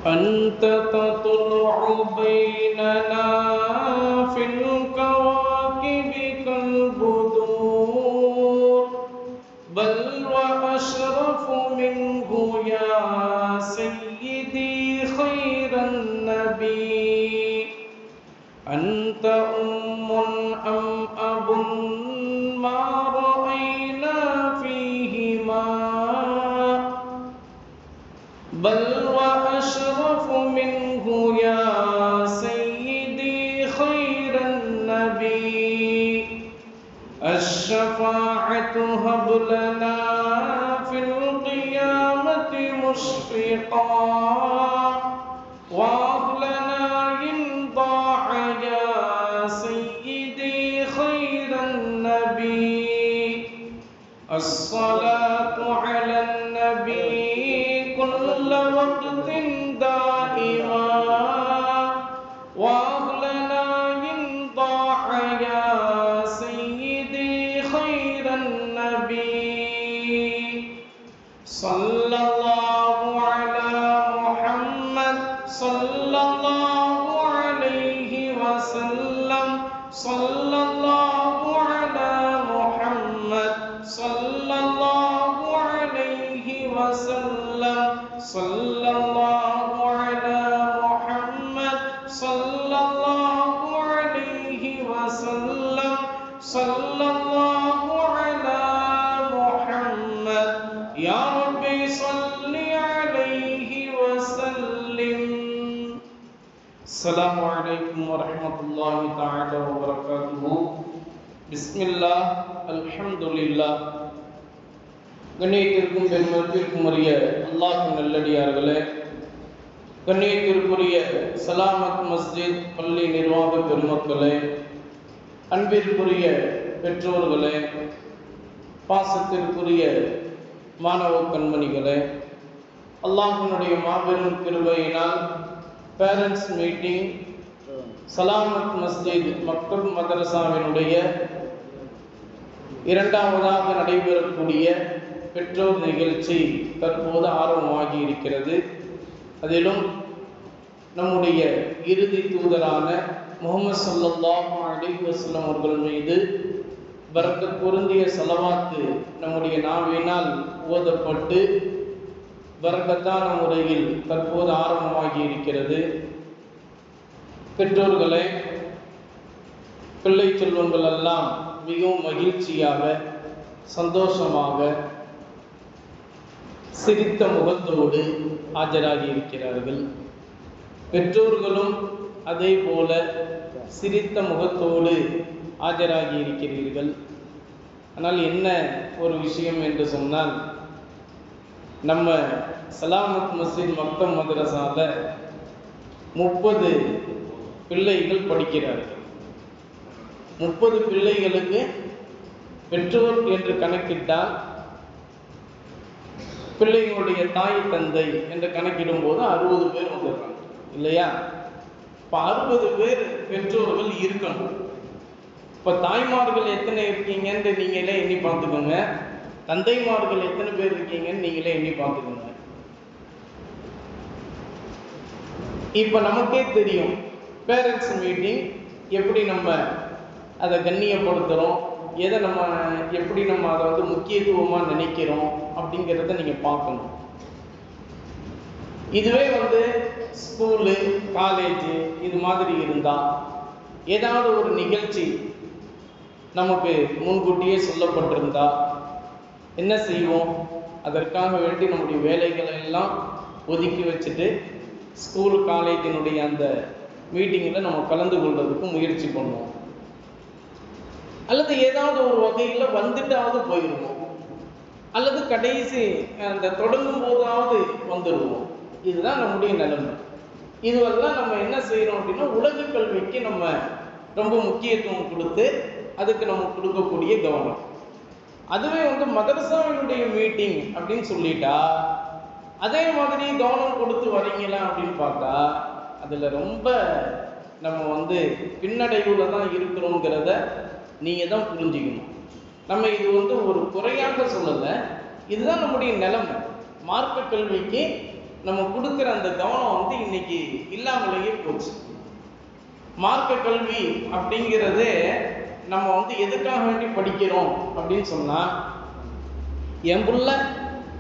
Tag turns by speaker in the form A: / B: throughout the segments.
A: أنت تطلع بيننا في الكواكب كالبدور، بل وأشرف منه يا سيدي خير النبي. أنت أم أم أب ما رأينا فيهما، بل وأشرف منه يا سيدي خير النبي. الشفاعة هب لنا في القيامة مشفقا، وأهلنا إن ضاع يا سيدي خير النبي. الصلاة على النبي كل وقت دائما، وأهلنا إن ضاع يا سيدي خير النبي. صلى الله على محمد صلى الله عليه وسلم، صلى الله على محمد صلى الله عليه وسلم، صلى الله على محمد صلى الله عليه وسلم، صلى الله على محمد يا ربي صل عليه وسلم. السلام عليكم ورحمة الله تعالى وبركاته. بسم الله الحمد لله. கண்ணியத்திற்கும் பெருமதிப்பிற்கும் உரிய அல்லாஹ்வின் நல்லடியார்களே, கண்ணியத்திற்குரிய சலாமத் மஸ்ஜித் பள்ளி நிர்வாக பெருமக்களே, அன்பிற்குரிய பெற்றோர்களே, பாசத்திற்குரிய மாணவ கண்மணிகளே, அல்லாஹ்வினுடைய மாபெரும் கிருபையினால் பேரண்ட்ஸ் மீட்டிங் சலாமத் மஸ்ஜித் மக்தப் மதரசாவினுடைய இரண்டாவதாக நடைபெறக்கூடிய பெற்றோர் நிகழ்ச்சி தற்போது ஆரம்பமாகி இருக்கிறது. அதிலும் நம்முடைய இறுதி தூதரான முஹம்மது ஸல்லல்லாஹு அலைஹி வஸல்லம் அவர்கள் மீது பரக்கத் பொருந்திய ஸலவாத்து நம்முடைய நாவினால் ஓதப்பட்டு பரக்கத்தான முறையில் தற்போது ஆரம்பமாகி இருக்கிறது. பெற்றோர்களே, பிள்ளை செல்வங்கள் எல்லாம் மிகவும் மகிழ்ச்சியாக சந்தோஷமாக சிரித்த முகத்தோடு ஆஜராகி இருக்கிறார்கள். பெற்றோர்களும் அதே போல சிரித்த முகத்தோடு ஆஜராகி இருக்கிறீர்கள். ஆனால் என்ன ஒரு விஷயம் என்று சொன்னால், நம்ம சலாமத் மஸ்ஜித் மக்தப் மதரசால 30 பிள்ளைகள் படிக்கிறார்கள். 30 பிள்ளைகளுக்கு பெற்றோர் என்று கணக்கிட்டால், பிள்ளைகளுடைய தாய் தந்தை என்று கணக்கிடும் போது 60 பேர் வந்துடுறாங்க இல்லையா? இப்போ 60 பேர் பெற்றோர்கள் இருக்கணும். இப்போ தாய்மார்கள் எத்தனை இருக்கீங்கன்னு நீங்களே எண்ணி பார்த்துக்கோங்க, தந்தைமார்கள் எத்தனை பேர் இருக்கீங்கன்னு நீங்களே எண்ணி பார்த்துக்கோங்க. இப்போ நமக்கே தெரியும் பேரண்ட்ஸ் மீட்டிங் எப்படி நம்ம அதை கண்ணியப்படுத்துகிறோம், எதை நம்ம எப்படி நம்ம அதை முக்கியத்துவமாக நினைக்கிறோம் அப்படிங்கிறத நீங்கள் பார்க்கணும். இதுவே ஸ்கூலு காலேஜு இது மாதிரி இருந்தால் ஏதாவது ஒரு நிகழ்ச்சி நமக்கு முன்கூட்டியே சொல்லப்பட்டிருந்தா என்ன செய்வோம்? அதற்காக வேண்டி நம்முடைய வேலைகளை எல்லாம் ஒதுக்கி வச்சுட்டு ஸ்கூல் காலேஜினுடைய அந்த மீட்டிங்கில் நம்ம கலந்து கொள்றதுக்கு முயற்சி பண்ணுவோம். அல்லது ஏதாவது ஒரு வகையில் வந்துட்டாவது போயிடுவோம், அல்லது கடைசி அந்த தொடங்கும் போதாவது வந்துடுவோம். இதுதான் நம்முடைய நிலைமை. இதுவெல்லாம் நம்ம என்ன செய்கிறோம் அப்படின்னா, உலக கல்விக்கு நம்ம ரொம்ப முக்கியத்துவம் கொடுத்து அதுக்கு நம்ம கொடுக்கக்கூடிய கவனம். அதுவே மதரசாவினுடைய மீட்டிங் அப்படின்னு சொல்லிட்டா அதே மாதிரி கவனம் கொடுத்து வரீங்களா அப்படின்னு பார்த்தா அதில் ரொம்ப நம்ம பின்னடைவுல தான் இருக்கிறோங்கிறத நீங்கள் தான் புரிஞ்சுக்கணும். நம்ம இது ஒரு குறையாக சொல்லலை, இதுதான் நம்முடைய நிலைமை. மார்க்க கல்விக்கு நம்ம கொடுக்குற அந்த கவனம் வந்து இன்னைக்கு இல்லாமலேயே போச்சு. மார்க்க கல்வி அப்படிங்கிறது நம்ம வந்து எதுக்காக வேண்டி படிக்கிறோம் அப்படின்னு சொன்னா, என் பிள்ளை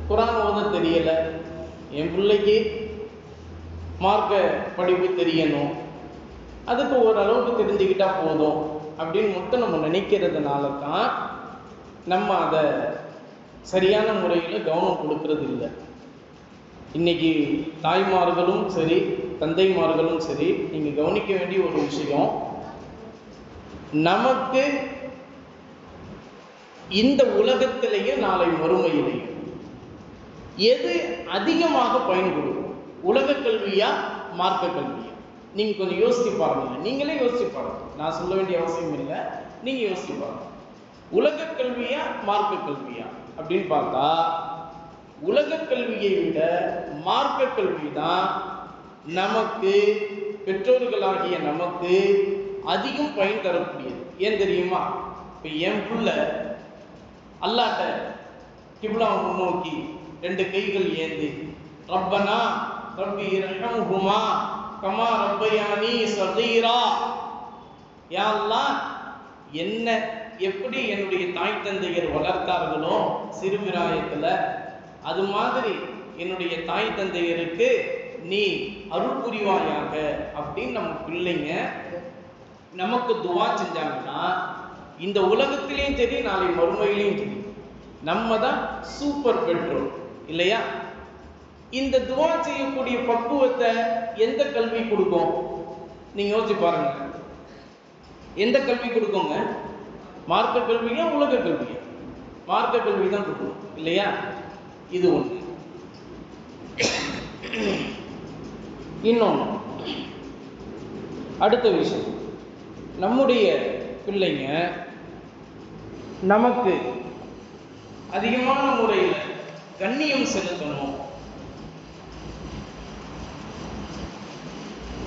A: குரான் ஓத தெரியல, என் பிள்ளைக்கு மார்க்க படிப்பு தெரியணும், அதுக்கு ஓரளவுக்கு தெரிஞ்சுக்கிட்டா போதும் அப்படின்னு மட்டும் நம்ம நினைக்கிறதுனால தான் நம்ம அதை சரியான முறையில் கவனம் கொடுக்கறது இல்லை. இன்னைக்கு தாய்மார்களும் சரி, தந்தைமார்களும் சரி, நீங்கள் கவனிக்க வேண்டிய ஒரு விஷயம், நமக்கு இந்த உலகத்திலேயும் நாளை மறுமையிலேயும் எது அதிகமாக பயன் கொடுக்கும்? உலக கல்வியா, மார்க்க கல்வியா? நீங்க கொஞ்சம் யோசிச்சு பாருங்க. நீங்களே யோசிச்சு பாருங்க, நான் சொல்ல வேண்டிய அவசியம் இல்லை, நீங்க யோசிச்சு பாருங்க. உலக கல்வியா, மார்க்க கல்வியா அப்படின்னு பார்த்தா, உலக கல்வியை விட மார்க்க கல்வி தான் நமக்கு, பெற்றோர்களாகிய நமக்கு அதிகம் பயன் தரக்கூடியது. ஏன் தெரியுமா? இப்போ என் பிள்ளை அல்லாஹ்ட்ட கிப்லாவை முன்னோக்கி 2 கைகள் ஏந்தி, ரப்பனா ரப்பி இரஹம்ஹுமா கமா ரப்பயானி ஸகீரா, யா அல்லாஹ், என்ன எப்படி என்னுடைய தாய் தந்தையர் வளர்த்தார்களோ சிறுபிராயத்துல, அது மாதிரி என்னுடைய தாய் தந்தையருக்கு நீ அருள் புரிவாயாக அப்படின்னு நம்ம பிள்ளைங்க நமக்கு துவா செஞ்சாங்கன்னா, இந்த உலகத்திலையும் சரி, நாளை மறுமையிலையும் சரி, நம்ம தான் சூப்பர் பெற்றோர் இல்லையா? இந்த துவா செய்யக்கூடிய பக்குவத்தை எந்த கல்வி கொடுக்கும்? நீங்க யோசிச்சு பாருங்க. எந்த கல்வி கொடுக்குங்க? மார்க்க கல்வியா, உலக கல்வியா? மார்க்க கல்வி தான் கொடுக்கும் இல்லையா? இது ஒண்ணு. இன்னொன்று, அடுத்த விஷயம், நம்முடைய பிள்ளைங்க நமக்கு அதிகமான முறையில் கண்ணியம் செலுத்தணும்,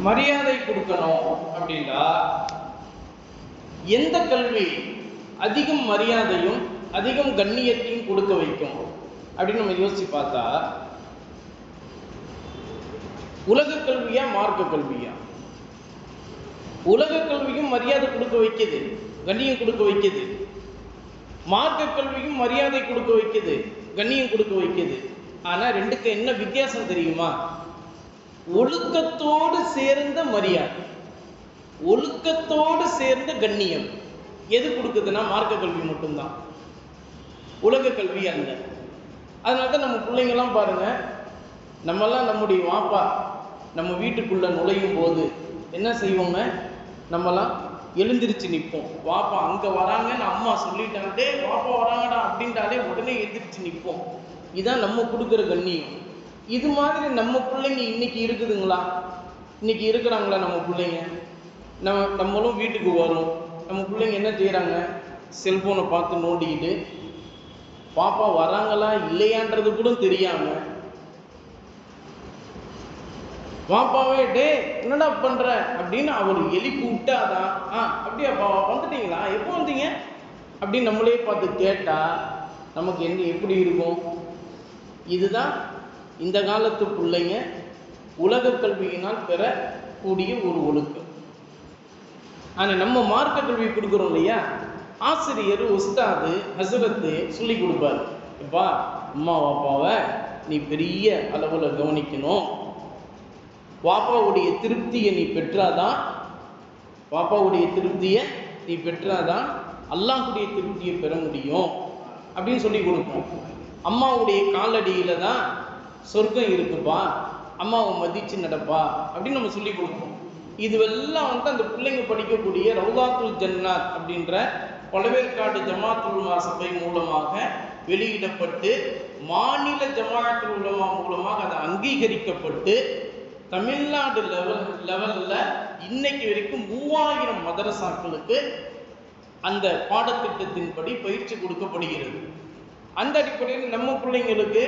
A: மரியாதை கொடுக்கணும் அப்படின்னா எந்த கல்வி அதிகம் மரியாதையும் அதிகம் கண்ணியத்தையும் கொடுக்க வைக்கும் அப்படின்னு நம்ம யோசிச்சு பார்த்தா, உலக கல்வியா, மார்க்க கல்வியா? உலக கல்வியும் மரியாதை கொடுக்க வைக்குது, கண்ணியம் கொடுக்க வைக்குது. மார்க்க கல்வியும் மரியாதை கொடுக்க வைக்குது, கண்ணியம் கொடுக்க வைக்குது. ஆனா ரெண்டுக்கு என்ன வித்தியாசம் தெரியுமா? ஒழுக்கத்தோடு சேர்ந்த மரியாதை, ஒழுக்கத்தோடு சேர்ந்த கண்ணியம் எது கொடுக்குதுன்னா மார்க்க கல்வி மட்டும்தான், உலக கல்வி அல்ல. அதனால நம்ம பிள்ளைங்கெல்லாம் பாருங்க, நம்மெல்லாம் நம்முடைய வாப்பா நம்ம வீட்டுக்குள்ள நுழையும் போது என்ன செய்வோங்க? நம்மலாம் எழுந்திருச்சு நிற்போம். வாப்பா அங்க வராங்கன்னு அம்மா சொல்லிட்டாலே, வாப்பா வராங்கடா அப்படின்ட்டாலே உடனே எழுந்திரிச்சு நிற்போம். இதுதான் நம்ம கொடுக்குற கண்ணியம். இது மாதிரி நம்ம பிள்ளைங்க இன்னைக்கு இருக்குதுங்களா? இன்னைக்கு இருக்கிறாங்களா நம்ம பிள்ளைங்க? நம்மளும் வீட்டுக்கு வரும், நம்ம பிள்ளைங்க என்ன செய்யறாங்க? செல்போனை பார்த்து நோண்டிக்கிட்டு, பாப்பா வராங்களா இல்லையான்றது கூட தெரியாம, வாப்பாவே டே என்னடா பண்ற அப்படின்னு அவர் எழுப்பி விட்டாதான், அப்படியாப்பா வந்துட்டீங்களா, எப்போ வந்தீங்க அப்படின்னு நம்மளே பார்த்து கேட்டா நமக்கு என்ன எப்படி இருக்கும்? இதுதான் இந்த காலத்து பிள்ளைங்க உலக கல்வியினால் பெறக்கூடிய ஒரு ஒழுக்கம். ஆனா நம்ம மார்க்க கல்வி கொடுக்குறோம் இல்லையா, ஆசிரியர், உஸ்தாது, ஹசரத்து சொல்லி கொடுப்பாரு, இப்பா அம்மா வாப்பாவை நீ பெரிய அளவுல கவனிக்கணும், வாப்பாவுடைய திருப்தியை நீ பெற்றாதான், வாப்பாவுடைய திருப்தியை நீ பெற்றாதான் அல்லாஹ்வுடைய திருப்தியை பெற முடியும் அப்படின்னு சொல்லி கொடுப்போம். அம்மாவுடைய காலடியில தான் சொர்க்கம் இருக்குப்பா, அம்மாவை மதிச்சு நடப்பா அப்படின்னு நம்ம சொல்லி கொடுப்போம். இதுவெல்லாம் வந்து அந்த பிள்ளைங்க படிக்கக்கூடிய ரௌதாத்துல் ஜன்னாத் அப்படின்ற பழவேற்காடு ஜமாத்துல் உலமா சபை மூலமாக வெளியிடப்பட்டு, மாநில ஜமாத்துல் உலமா மூலமாக அது அங்கீகரிக்கப்பட்டு, தமிழ்நாடு லெவல்ல இன்னைக்கு வரைக்கும் 3000 மதரசாக்களுக்கு அந்த பாடத்திட்டத்தின்படி பயிற்சி கொடுக்கப்படுகிறது. அந்த அடிப்படையில் நம்ம பிள்ளைங்களுக்கு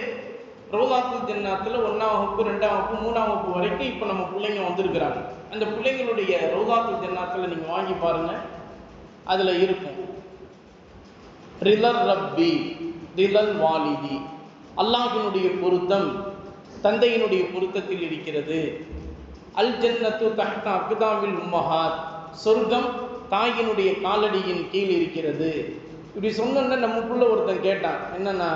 A: ரௌதாத்துல் ஜன்னாத்தில் 1ஆம் வகுப்பு, 2ஆம் வகுப்பு, 3ஆம் வகுப்பு வரைக்கும் இப்போ நம்ம பிள்ளைங்க வந்திருக்கிறாங்க. அந்த பிள்ளைங்களுடைய ரௌதாத்துல் ஜன்னாத்தில் நீங்கள் வாங்கி பாருங்க, அதில் இருக்கும் ரிலல் ரப்பி ரிலல் வாலிதி, அல்லாஹ்வினுடைய பொருத்தம் தந்தையினுடைய பொருத்தத்தில் இருக்கிறது. அல் ஜன்னத்து தஹ்த அக்தாமில் உம்மஹாத், சொர்க்கம் தாயினுடைய காலடியின் கீழ் இருக்கிறது. இப்படி சொன்னோன்னா நமக்குள்ள ஒருத்தன் கேட்டான், என்னன்னா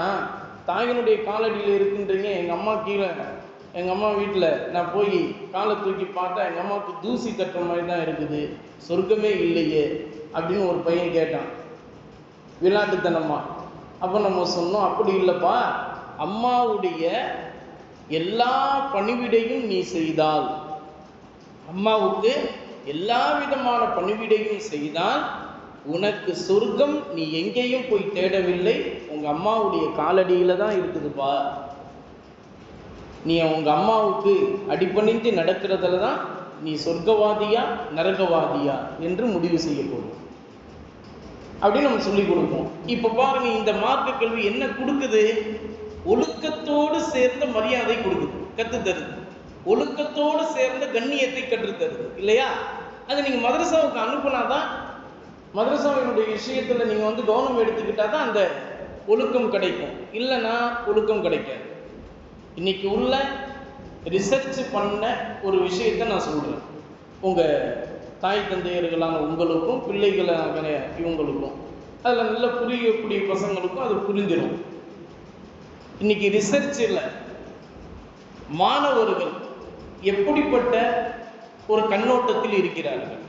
A: தாயினுடைய காலடியில் இருக்குன்றீங்க, எங்கள் அம்மா கீழே, எங்கள் அம்மா வீட்டில் நான் போய் காலை தூக்கி பார்த்தா எங்கள் அம்மாவுக்கு தூசி தட்டுற மாதிரி தான் இருக்குது, சொர்க்கமே இல்லையே அப்படின்னு ஒரு பையன் கேட்டான் விளையாட்டுத்தனமா. அப்போ நம்ம சொன்னோம், அப்படி இல்லைப்பா, அம்மாவுடைய எல்லா பணிவிடையும் நீ செய்தால், அம்மாவுக்கு எல்லா விதமான பணிவிடையும் செய்தால் உனக்கு சொர்க்கம் நீ எங்கேயும் போய் தேடவில்லை, உங்க அம்மாவுடைய காலடியில தான் இருக்குதுப்பா. நீ உங்க அம்மாவுக்கு அடிபணிந்து நடக்கிறதுல தான் நீ சொர்க்கவாதியா நரகவாதியா என்று முடிவு செய்ய போறோம் அப்படின்னு நம்ம சொல்லி கொடுப்போம். இப்ப பாருங்க, இந்த மார்க்க கல்வி என்ன கொடுக்குது? ஒழுக்கத்தோடு சேர்ந்த மரியாதை கொடுக்குது, கத்து தருது. ஒழுக்கத்தோடு சேர்ந்த கண்ணியத்தை கற்றுத்தருது இல்லையா? அது நீங்க மதரசாவுக்கு அனுப்புனாதான், மதரசாவினுடைய விஷயத்துல நீங்க கவனம் எடுத்துக்கிட்டா தான் அந்த ஒழுக்கம் கிடைக்கும், இல்லைன்னா ஒழுக்கம் கிடைக்காது. இன்னைக்கு உள்ள ரிசர்ச் பண்ண ஒரு விஷயத்தை நான் சொல்றேன், உங்க தாய் தந்தையர்களான உங்களுக்கும் பிள்ளைகளான இவங்களுக்கும், அதில் நல்ல புரியக்கூடிய பசங்களுக்கும் அது புரிஞ்சிடும். இன்னைக்கு ரிசர்ச்சில் மாணவர்கள் எப்படிப்பட்ட ஒரு கண்ணோட்டத்தில் இருக்கிறார்கள்,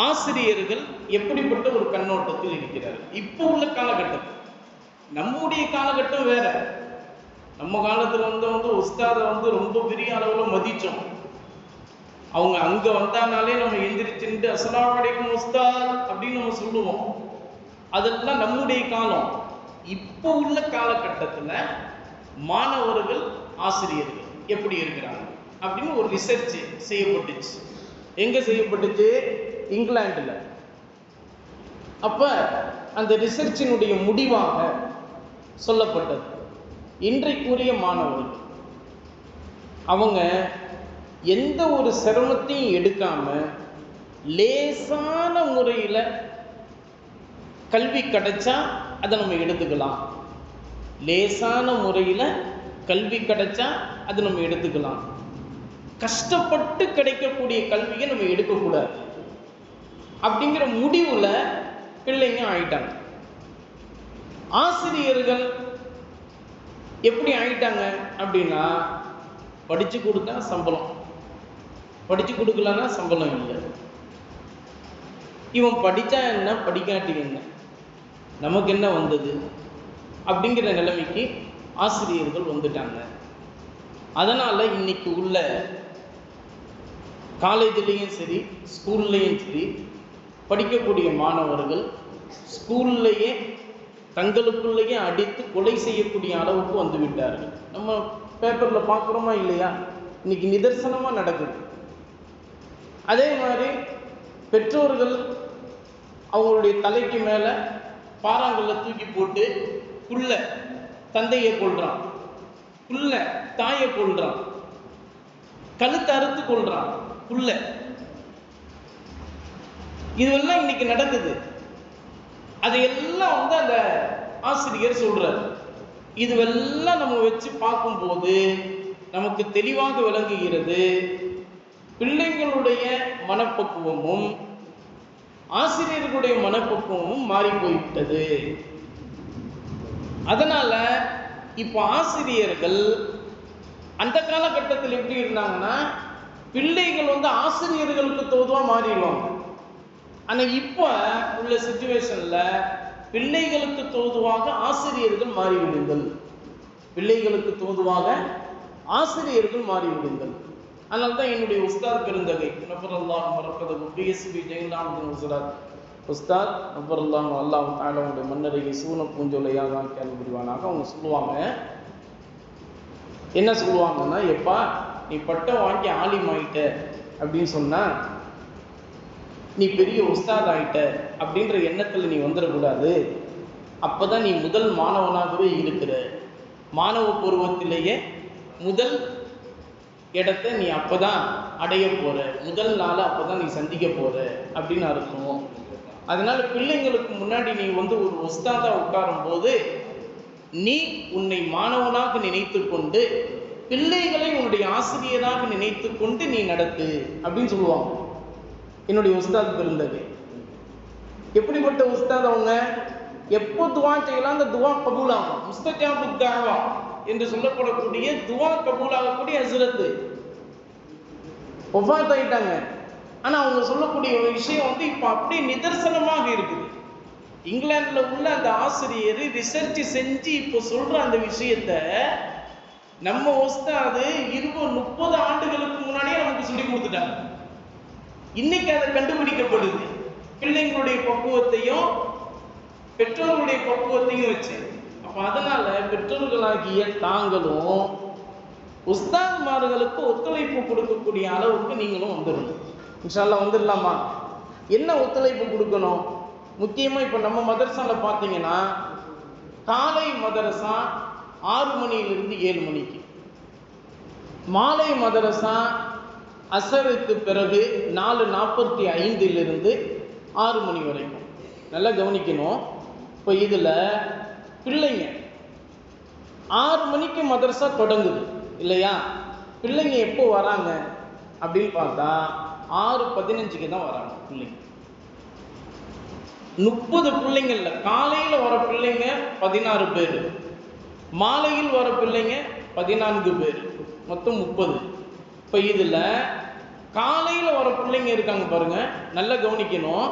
A: ஆசிரியர்கள் எப்படிப்பட்ட ஒரு கண்ணோட்டத்தில் இருக்கிறார்கள். இப்போ உள்ள காலகட்டத்தில், நம்முடைய காலகட்டம் வேற. நம்ம காலத்தில் உஸ்தாதை ரொம்ப பெரிய அளவில் மதித்தோம். அவங்க அங்கே வந்தானாலே நம்ம எந்திரிச்சுட்டு அஸ்ஸலாமு அலைக்கும் உஸ்தாத் அப்படின்னு நம்ம சொல்லுவோம். அதெல்லாம் நம்முடைய காலம். இப்போ உள்ள காலகட்டத்தில் மாணவர்கள் ஆசிரியர்கள் எப்படி இருக்கிறாங்க அப்படின்னு ஒரு ரிசர்ச் செய்யப்பட்டுச்சு. எங்கே செய்யப்பட்டுச்சு? இங்கிலாண்டில். அப்போ அந்த ரிசர்ச்சினுடைய முடிவாக சொல்லப்பட்டது, இன்றைக்குரிய மாணவர்கள் அவங்க எந்த ஒரு சிரமத்தையும் எடுக்காம லேசான முறையில் கல்வி கிடைச்சா அதை நம்ம எடுத்துக்கலாம். லேசான முறையில் கல்வி கிடைச்சா அதை நம்ம எடுத்துக்கலாம். கஷ்டப்பட்டு கிடைக்கக்கூடிய கல்வியை நம்ம எடுக்கக்கூடாது அப்படிங்கிற முடிவில் பிள்ளைங்க ஆயிட்டாங்க. ஆசிரியர்கள் எப்படி ஆயிட்டாங்க அப்படின்னா, படித்து கொடுத்தா சம்பளம், படித்து கொடுக்கலன்னா சம்பளம் இல்லை. இவன் படித்தா என்ன படிக்காட்டி என்ன, நமக்கு என்ன வந்தது அப்படிங்கிற நிலைமைக்கு ஆசிரியர்கள் வந்துட்டாங்க. அதனால் இன்னைக்கு உள்ள காலேஜ்லேயும் சரி ஸ்கூல்லையும் சரி படிக்கக்கூடிய மாணவர்கள் ஸ்கூல்லையே தங்களுக்குள்ளேயே அடித்து கொலை செய்யக்கூடிய அளவுக்கு வந்து விட்டார்கள். நம்ம பேப்பரில் பார்க்குறோமா இல்லையா? இன்னைக்கு நிதர்சனமாக நடக்குது. அதே மாதிரி பெற்றோர்கள் அவங்களுடைய தலைக்கு மேலே பாறாங்கல்ல தூக்கி போட்டு புள்ள தந்தையை கொள்றான், புள்ள தாயை கொள்றான், கழுத்தை அறுத்து கொள்றான் புள்ள. இதுவெல்லாம் இன்னைக்கு நடக்குது. அதையெல்லாம் அந்த ஆசிரியர் சொல்றார். இதுவெல்லாம் நம்ம வச்சு பார்க்கும்போது நமக்கு தெளிவாக விளங்குகிறது, பிள்ளைங்களுடைய மனப்பக்குவமும் ஆசிரியர்களுடைய மனப்பக்குவமும் மாறி போய்விட்டது. அதனால இப்போ ஆசிரியர்கள் அந்த காலகட்டத்தில் எப்படி இருந்தாங்கன்னா, பிள்ளைகள் ஆசிரியர்களுக்கு தோதுவா மாறிடுவாங்க. ஆனால் இப்போ உள்ள சிச்சுவேஷன்ல பிள்ளைகளுக்கு தோதுவாக ஆசிரியர்கள் மாறிவிடுங்கள், பிள்ளைகளுக்கு தோதுவாக ஆசிரியர்கள் மாறிவிடுங்கள். அதனால தான் என்னுடைய உஸ்தாத் பெருந்தகை நபரல்லாஹ் மரக்கதகு பிஎஸ்பி ஜெயலலாமுதீன் உஸ்தாத் உஸ்தாத் நபரல்லாஹ் அல்லாஹ் தாலாவுடைய மன்னரையை சூன பூஞ்சொலையாக கேள்வி புரிவானாக அவங்க சொல்லுவாங்க. என்ன சொல்லுவாங்கன்னா, எப்பா நீ பட்டம் வாங்கி ஆலிம் ஆயிட்ட அப்படின்னு சொன்னா நீ பெரிய உஸ்தாத் ஆயிட்ட அப்படின்ற எண்ணத்தில் நீ வந்துடக்கூடாது. அப்போதான் நீ முதல் மாணவனாகவே இருக்கிற, மாணவ பருவத்திலேயே முதல் இடத்தை நீ அப்போதான் அடைய போற, முதல் நாளை அப்போதான் நீ சந்திக்க போற அப்படின்னு அர்த்தம். அதனால பிள்ளைங்களுக்கு முன்னாடி நீ ஒரு உஸ்தாதா உட்காரும் போது நீ உன்னை மாணவனாக நினைத்து கொண்டு பிள்ளைகளை உன்னுடைய ஆசிரியராக நினைத்து கொண்டு நீ நடத்து அப்படின்னு சொல்லுவாங்க. என்னுடைய உஸ்தாத் இருந்தது. எப்படிப்பட்ட உஸ்தாத் அவங்க? எப்போ துவா செய்யலாம் அந்த துவா கபூல் ஆகும். முஸ்தஜாபு துஆவா என்று சொல்லப்படக்கூடிய துவா கபூல் ஆகக்கூடிய ஹஸ்ரத் வஃபாத் ஆயிட்டாங்க. ஆனா அவங்க சொல்லக்கூடிய ஒரு விஷயம் வந்து இப்ப அப்படியே நிதர்சனமாக இருக்குது. இங்கிலாந்துல உள்ள அந்த ஆசிரியர் ரிசர்ச் செஞ்சு இப்போ சொல்ற அந்த விஷயத்த நம்ம உஸ்தாது 20-30 ஆண்டுகளுக்கு முன்னாடியே நமக்கு சொல்லி கொடுத்துட்டாங்க. இன்னைக்கு அதை கண்டுபிடிக்கப்படுது. பிள்ளைங்களுடைய பக்குவத்தையும் பெற்றோர்களுடைய பக்குவத்தையும் வச்சு. அப்ப அதனால பெற்றோர்களாகிய தாங்களும் உஸ்தாத்மார்களுக்கு ஒத்துழைப்பு கொடுக்கக்கூடிய அளவுக்கு நீங்களும் வந்துடணும். இன்ஷா அல்லாஹ் வந்துடலாமா? என்ன ஒத்துழைப்பு கொடுக்கணும்? முக்கியமா இப்ப நம்ம மதரசால பார்த்தீங்கன்னா காலை மதரசா 6 மணியிலிருந்து 7 மணிக்கு, மாலை மதரசா அசருக்கு பிறகு 4:45 6 மணி வரைக்கும். நல்லா கவனிக்கணும். இப்போ இதில் பிள்ளைங்க 6 மணிக்கு மதரசா தொடங்குது இல்லையா? பிள்ளைங்க எப்போ வராங்க அப்படின்னு பார்த்தா 6:15 தான் வராங்க பிள்ளைங்க. 30 பிள்ளைங்கள்ல காலையில் வர பிள்ளைங்க 16 பேர், மாலையில் வர பிள்ளைங்க 14 பேர், மொத்தம் 30. இப்போ இதில் காலையில் வர பிள்ளைங்க இருக்காங்க பாருங்க, நல்லா கவனிக்கணும்.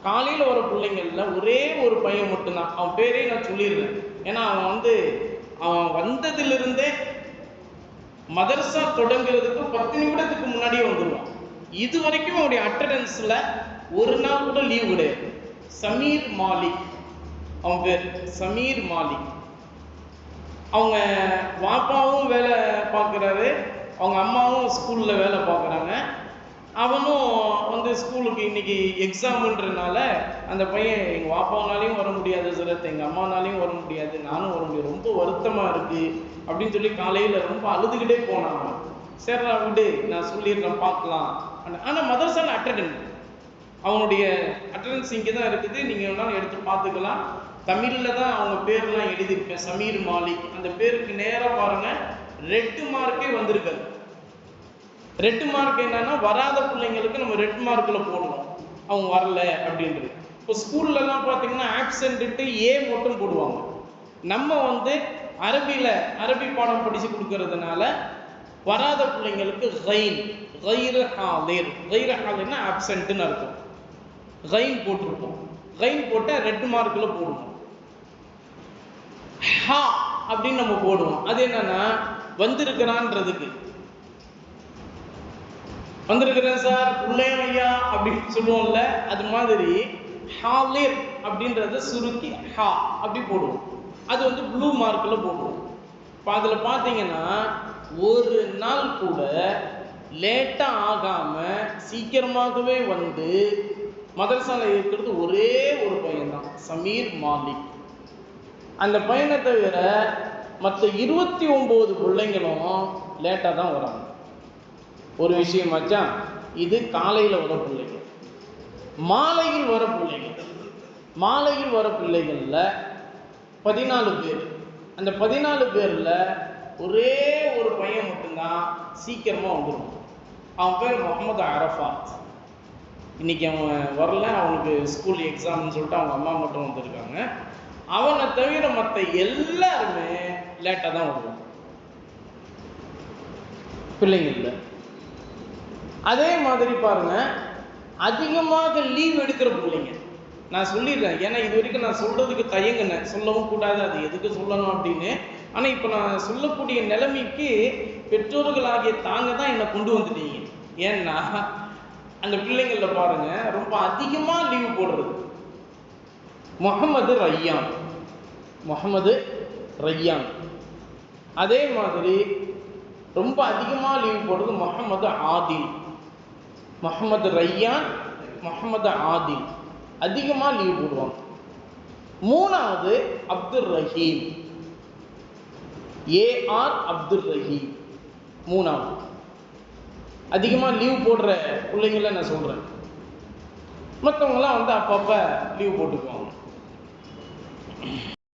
A: காலையில் வர பிள்ளைங்கள்ல ஒரே ஒரு பையன் மட்டும்தான். அவன் பேரே நான் சொல்லிடுறேன். ஏன்னா அவன் வந்ததிலிருந்தே மதரசா தொடங்குறதுக்கு 10 நிமிடத்துக்கு முன்னாடியே வந்துடுவான். இது வரைக்கும் அவனுடைய அட்டண்டன்ஸ்ல ஒரு நாள் கூட லீவ் கிடையாது. சமீர் மாலிக் அவன் பேர், சமீர் மாலிக். அவங்க வாப்பாவும் வேலை பார்க்குறாரு, அவங்க அம்மாவும் ஸ்கூலில் வேலை பார்க்குறாங்க. அவனும் வந்து ஸ்கூலுக்கு இன்னைக்கு எக்ஸாமுன்றனால அந்த பையன் எங்கள் வாப்பானாலையும் வர முடியாது சுரத், எங்கள் அம்மானாலையும் வர முடியாது, நானும் வர முடியாது, ரொம்ப வருத்தமாக இருக்குது அப்படின்னு சொல்லி காலையில் ரொம்ப அழுதுகிட்டே போனான். சரிடா விடு, நான் சொல்லிடுறேன் பார்க்கலாம். ஆனால் மதரசால அட்டண்டன்ஸ், அவனுடைய அட்டண்டன்ஸ் இங்கே தான் இருக்குது, நீங்கள் வேணாலும் எடுத்து பார்த்துக்கலாம். தமிழில் தான் அவங்க பேர்லாம் எழுதியிருக்கேன், சமீர் மாலிக். அந்த பேருக்கு நேராக பாருங்கள், ரெட் மார்க்கே வந்திருக்காது. ரெட் மார்க் என்னன்னா வராத பிள்ளைங்களுக்கு நம்ம ரெட் மார்க்கில் போடுவோம் அவங்க வரல அப்படின்றது. இப்போ ஸ்கூல்லலாம் பார்த்தீங்கன்னா ஆப்சென்ட்டு ஏ மட்டும் போடுவாங்க. நம்ம வந்து அரபி பாடம் படித்து கொடுக்கறதுனால வராத பிள்ளைங்களுக்கு கைர் ஹாலிர்னா ஆப்சென்ட்னு அர்த்தம். கைன் போட்டிருப்போம். கைன் போட்டால் ரெட் மார்க்கில் போடுவோம். ஹா அப்படின்னு நம்ம போடுவோம். அது என்னன்னா வந்திருக்கிறான்றதுக்கு, வந்திருக்கிறேன் சார் உள்ளேயும் ஐயா அப்படின்னு சொல்லுவோம்ல, அது மாதிரி ஹாலிர் அப்படின்றத சுருக்கி ஹா அப்படி போடுவோம். அது வந்து ப்ளூ மார்க்கில் போடுவோம். இப்போ அதில் பார்த்தீங்கன்னா ஒரு நாள் கூட லேட்டாக ஆகாமல் சீக்கிரமாகவே வந்து மதரசாவில் இருக்கிறது ஒரே ஒரு பையன்தான், சமீர் மாலிக். அந்த பையனை தவிர மற்ற 29 பிள்ளைங்களும் லேட்டாக தான் வராங்க. ஒரு விஷயம் மச்சான், இது காலையில் வர பிள்ளைங்க. மாலையில் வர பிள்ளைங்க, மாலையில் வர பிள்ளைகளில் 14 பேர். அந்த 14 பேரில் ஒரே ஒரு பையன் மட்டும்தான் சீக்கிரமாக வந்துடும். அவன் பேர் முகமது அரஃபாத். இன்னைக்கு அவன் வரல, அவனுக்கு ஸ்கூல் எக்ஸாம்னு சொல்லிட்டு அவங்க அம்மா மட்டும் வந்திருக்காங்க. அவனை தவிர மற்ற எல்லாருமே லேட்டாக தான் வருவான் பிள்ளைங்கள்ல. அதே மாதிரி பாருங்க, அதிகமாக லீவ் எடுக்கிற பிள்ளைங்க. நான் சொல்லிடுறேன், ஏன்னா இது வரைக்கும் நான் சொல்றதுக்கு தயங்கினேன், சொல்லவும் கூடாது, அது எதுக்கு சொல்லணும் அப்படின்னு. ஆனால் இப்போ நான் சொல்லக்கூடிய நிலைமைக்கு பெற்றோர்களாகிய தாங்க தான் என்னை கொண்டு வந்துட்டீங்க. ஏன்னா அந்த பிள்ளைங்கள பாருங்க, ரொம்ப அதிகமாக லீவ் போடுறது முகமது ரய்யான். அதே மாதிரி ரொம்ப அதிகமாக லீவ் போடுறது முகமது ஆதில். முகமது ரய்யான், முகமது ஆதில் அதிகமாக லீவ் போடுவாங்க. மூணாவது அப்துல் ரஹீம், ஏஆர் அப்துல் ரஹீம் மூணாவது. அதிகமாக லீவ் போடுற பிள்ளைங்கள நான் சொல்கிறேன். மற்றவங்களாம் வந்து அப்பப்போ லீவ் போட்டுக்குவாங்க.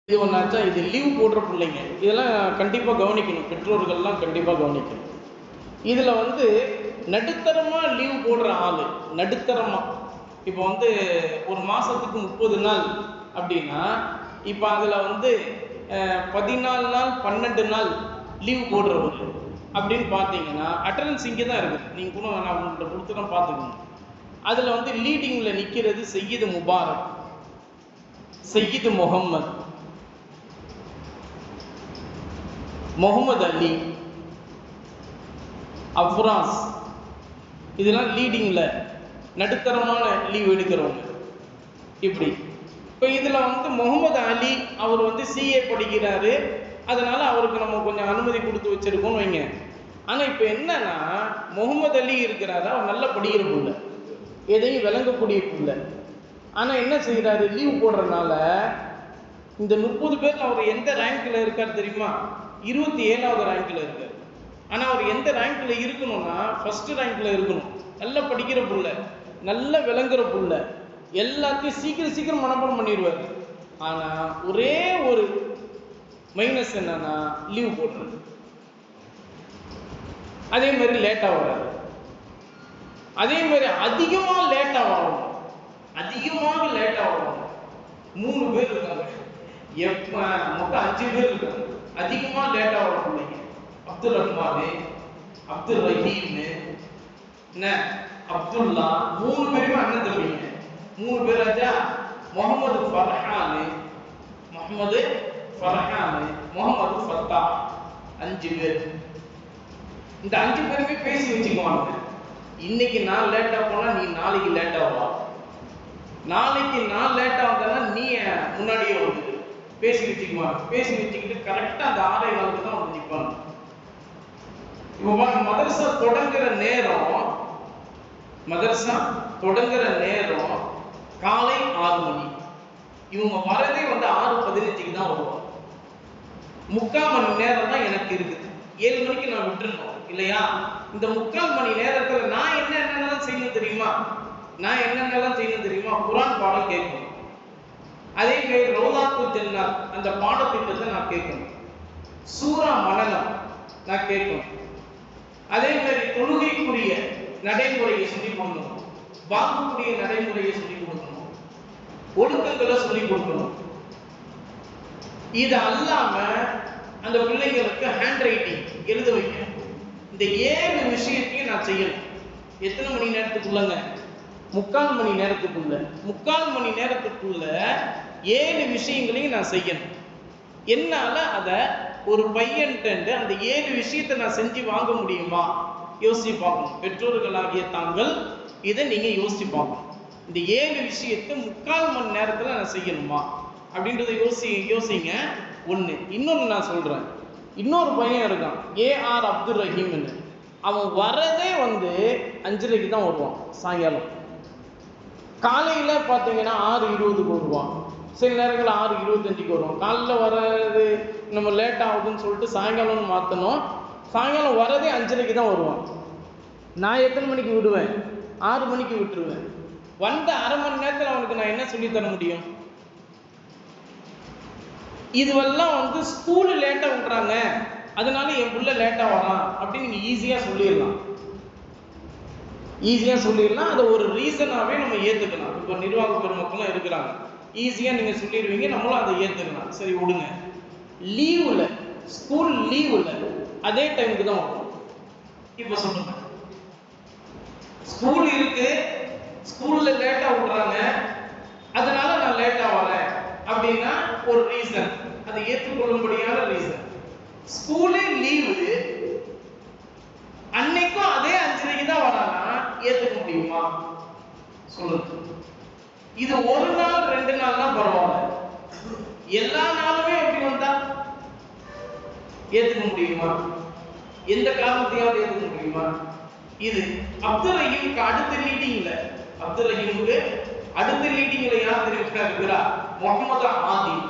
A: இது ஒன்றாச்சா, இது லீவ் போடுற பிள்ளைங்க, இதெல்லாம் கண்டிப்பாக கவனிக்கணும், பெற்றோர்கள்லாம் கண்டிப்பாக கவனிக்கணும். இதில் வந்து நடுத்தரமாக லீவ் போடுற ஆள், நடுத்தரமாக இப்போ வந்து ஒரு மாதத்துக்கு 30 நாள் அப்படின்னா, இப்போ அதில் வந்து 14 நாள் 12 நாள் லீவ் போடுறவர் அப்படின்னு பார்த்தீங்கன்னா, அட்டண்டன்ஸ் இங்கே தான் இருக்குது. நீங்கள் கூட நான் உங்கள்கிட்ட கொடுத்து தான் பார்த்துக்கணும். அதில் வந்து லீடிங்கில் நிற்கிறது சையீது முபாரக், சையீது முகமது அலி, அஃப்ராஸ், இதெல்லாம் லீடிங்கில் நடுத்தரமான லீவ் எடுக்கிறவங்க. இப்படி இப்போ இதில் வந்து முகமது அலி அவர் வந்து சிஏ படிக்கிறாரு, அதனால் அவருக்கு நம்ம கொஞ்சம் அனுமதி கொடுத்து வச்சுருக்கோம்னு வைங்க. ஆனால் இப்போ என்னன்னா, முகமது அலி இருக்கிறாரு, அவர் நல்லா படிக்கிற பிள்ளை, எதையும் விளங்கக்கூடிய பிள்ளை. ஆனால் என்ன செய்கிறாரு, லீவ் போடுறதுனால இந்த 30 பேர் அவர் எந்த ரேங்கில் இருக்கார் தெரியுமா? 27வது ரேங்கில் இருக்கார். ஆனால் அவர் எந்த ரேங்கில் இருக்கணும்னா, ஃபஸ்ட்டு ரேங்கில் இருக்கணும். நல்லா படிக்கிற பிள்ளை, நல்லா விளங்குற பிள்ளை, எல்லாத்தையும் சீக்கிரம் சீக்கிரம் மனப்பாடம் பண்ணிடுவார். ஆனால் ஒரே ஒரு மைனஸ் என்னன்னா, லீவ் போடுறது. அதே மாதிரி லேட்டாக வராது, அதே மாதிரி அதிகமாக லேட்டாக வரணும், அதிகமாக லேட்டாக வரணும். 3 பேர் இருக்காங்க, மொத்தம் 5 பேர் இருக்காங்க. அதிகமாக லேட்டாக வர பிள்ளைங்க அப்துல் ரஹ்மான், அப்துல் ரஹீம், என்ன அப்துல்லா, 3 பேருமே அண்ணன் தம்பிங்க. 3 பேர் ஆச்சா. முகமது ஃபர்ஹான், முகமது ஃபத்தா, 5 பேர். இந்த 5 பேருமே பேசி வச்சுக்குவாங்க. இன்னைக்கு நான் லேட்டா போனா நீ நாளைக்கு லேட்டா வா, நாளைக்கு நான் லேட்டா வந்தேன்னா நீ முன்னாடியே வந்து பேசி வச்சுக்குவாங்க. பேசி வச்சுக்கிட்டு கரெக்டா அந்த 6 நாளுக்கு தான் வந்து நிற்பாங்க. இப்போ மதரசா தொடங்குற நேரம் காலை 6 மணி. இவங்க வரதே வந்து 6:15க்கு தான் வருவாங்க. 3/4 மணி நேரம் தான் எனக்கு இருக்குது. 7 மணிக்கு நான் விட்டுருந்தோம் இல்லையா? இந்த 3/4 மணி நேரத்துல நான் என்னென்னலாம் செய்யணும் தெரியுமா? குர்ஆன் பாடம் கேட்கணும். அதே மாதிரி ரௌதாத்துல் ஜன்னத் அந்த பாடத்திட்டத்தை நான் கேட்கணும். சூரா மனனம் நான் கேட்கணும். அதே மாதிரி தொழுகைக்குரிய நடைமுறையை சொல்லிக் கொடுக்கணும், வாங்கக்கூடிய நடைமுறையை சொல்லிக் கொடுக்கணும், ஒழுக்கங்களை சொல்லிக் கொடுக்கணும். இது அல்லாம அந்த பிள்ளைங்களுக்கு ஹேண்ட் ரைட்டிங் எழுத வைக்கணும். இந்த 7 விஷயத்தையும் நான் செய்யணும். எத்தனை மணி நேரத்துக்குள்ளங்க? 3/4 மணி நேரத்துக்குள்ள. 3/4 மணி நேரத்துக்குள்ள 7 விஷயங்களையும் நான் செய்யணும். என்னால அதை ஒரு பையன்ட்டு அந்த 7 விஷயத்தை நான் செஞ்சு வாங்க முடியுமா? யோசிச்சு பார்க்கணும். பெற்றோர்களாகிய தாங்கள் இதை நீங்க யோசிச்சு பார்க்கணும். இந்த 7 விஷயத்தை 3/4 மணி நேரத்துல நான் செய்யணுமா அப்படின்றத யோசிங்க. ஒண்ணு. இன்னொன்னு நான் சொல்றேன். இன்னொரு பையன் இருக்கான், ஏஆர் அப்துல் ரஹீம்னு. அவன் வரதே வந்து 5:30க்கு தான் வருவான். சாயங்காலம் காலையில பார்த்தீங்கன்னா 6:20க்கு வருவான். சில நேரங்களில் 6:25க்கு வருவான். காலையில் வர்றது நம்ம லேட் ஆகுதுன்னு சொல்லிட்டு சாயங்காலம்னு மாற்றணும். சாயங்காலம் வரதே 5:30க்கு தான் வருவான். நான் எத்தனை மணிக்கு விடுவேன்? 6 மணிக்கு விட்டுருவேன். வந்த அரை மணி நேரத்தில் அவனுக்கு நான் என்ன சொல்லி தர முடியும்? இதுவெல்லாம் வந்து ஸ்கூலு லேட்டாக விட்றாங்க, அதனால என் பிள்ளை லேட்டாக வரான் அப்படின்னு நீங்கள் ஈஸியாக சொல்லிடலாம். அதை ஒரு ரீசனாகவே நம்ம ஏற்றுக்கலாம். இப்போ நிர்வாக பெருமக்கள்லாம் இருக்கிறாங்க, ஈஸியாக நீங்கள் சொல்லிடுவீங்க, நம்மளும் அதை ஏற்றுக்கலாம். சரி விடுங்க. லீவில், ஸ்கூல் லீவில் அதே டைமுக்கு தான் வரும். இப்போ சொல்லுங்க, ஸ்கூல் இருக்கு, ஸ்கூலில் லேட்டாக விட்றாங்க, அதனால நான் லேட்டாக வரேன் அப்படின்னா ஒரு ரீசன், அதை ஏற்றுக்கொள்ளும்படியான ரீசன். ஸ்கூலே லீவு, அன்னைக்கும் அதே 5:30க்கு தான் வரானா, ஏற்றுக்க முடியுமா சொல்லுங்க? இது ஒரு நாள் 2 நாள் தான் பரவாயில்ல, எல்லா நாளுமே எப்படி வந்தா ஏற்றுக்க முடியுமா? எந்த காரணத்தையாவது ஏற்றுக்க முடியுமா? இது அப்துல் ரஹீமுக்கு அடுத்த லீடிங்ல, யார் தெரிவிக்கிறார்? முகமது ஆதில்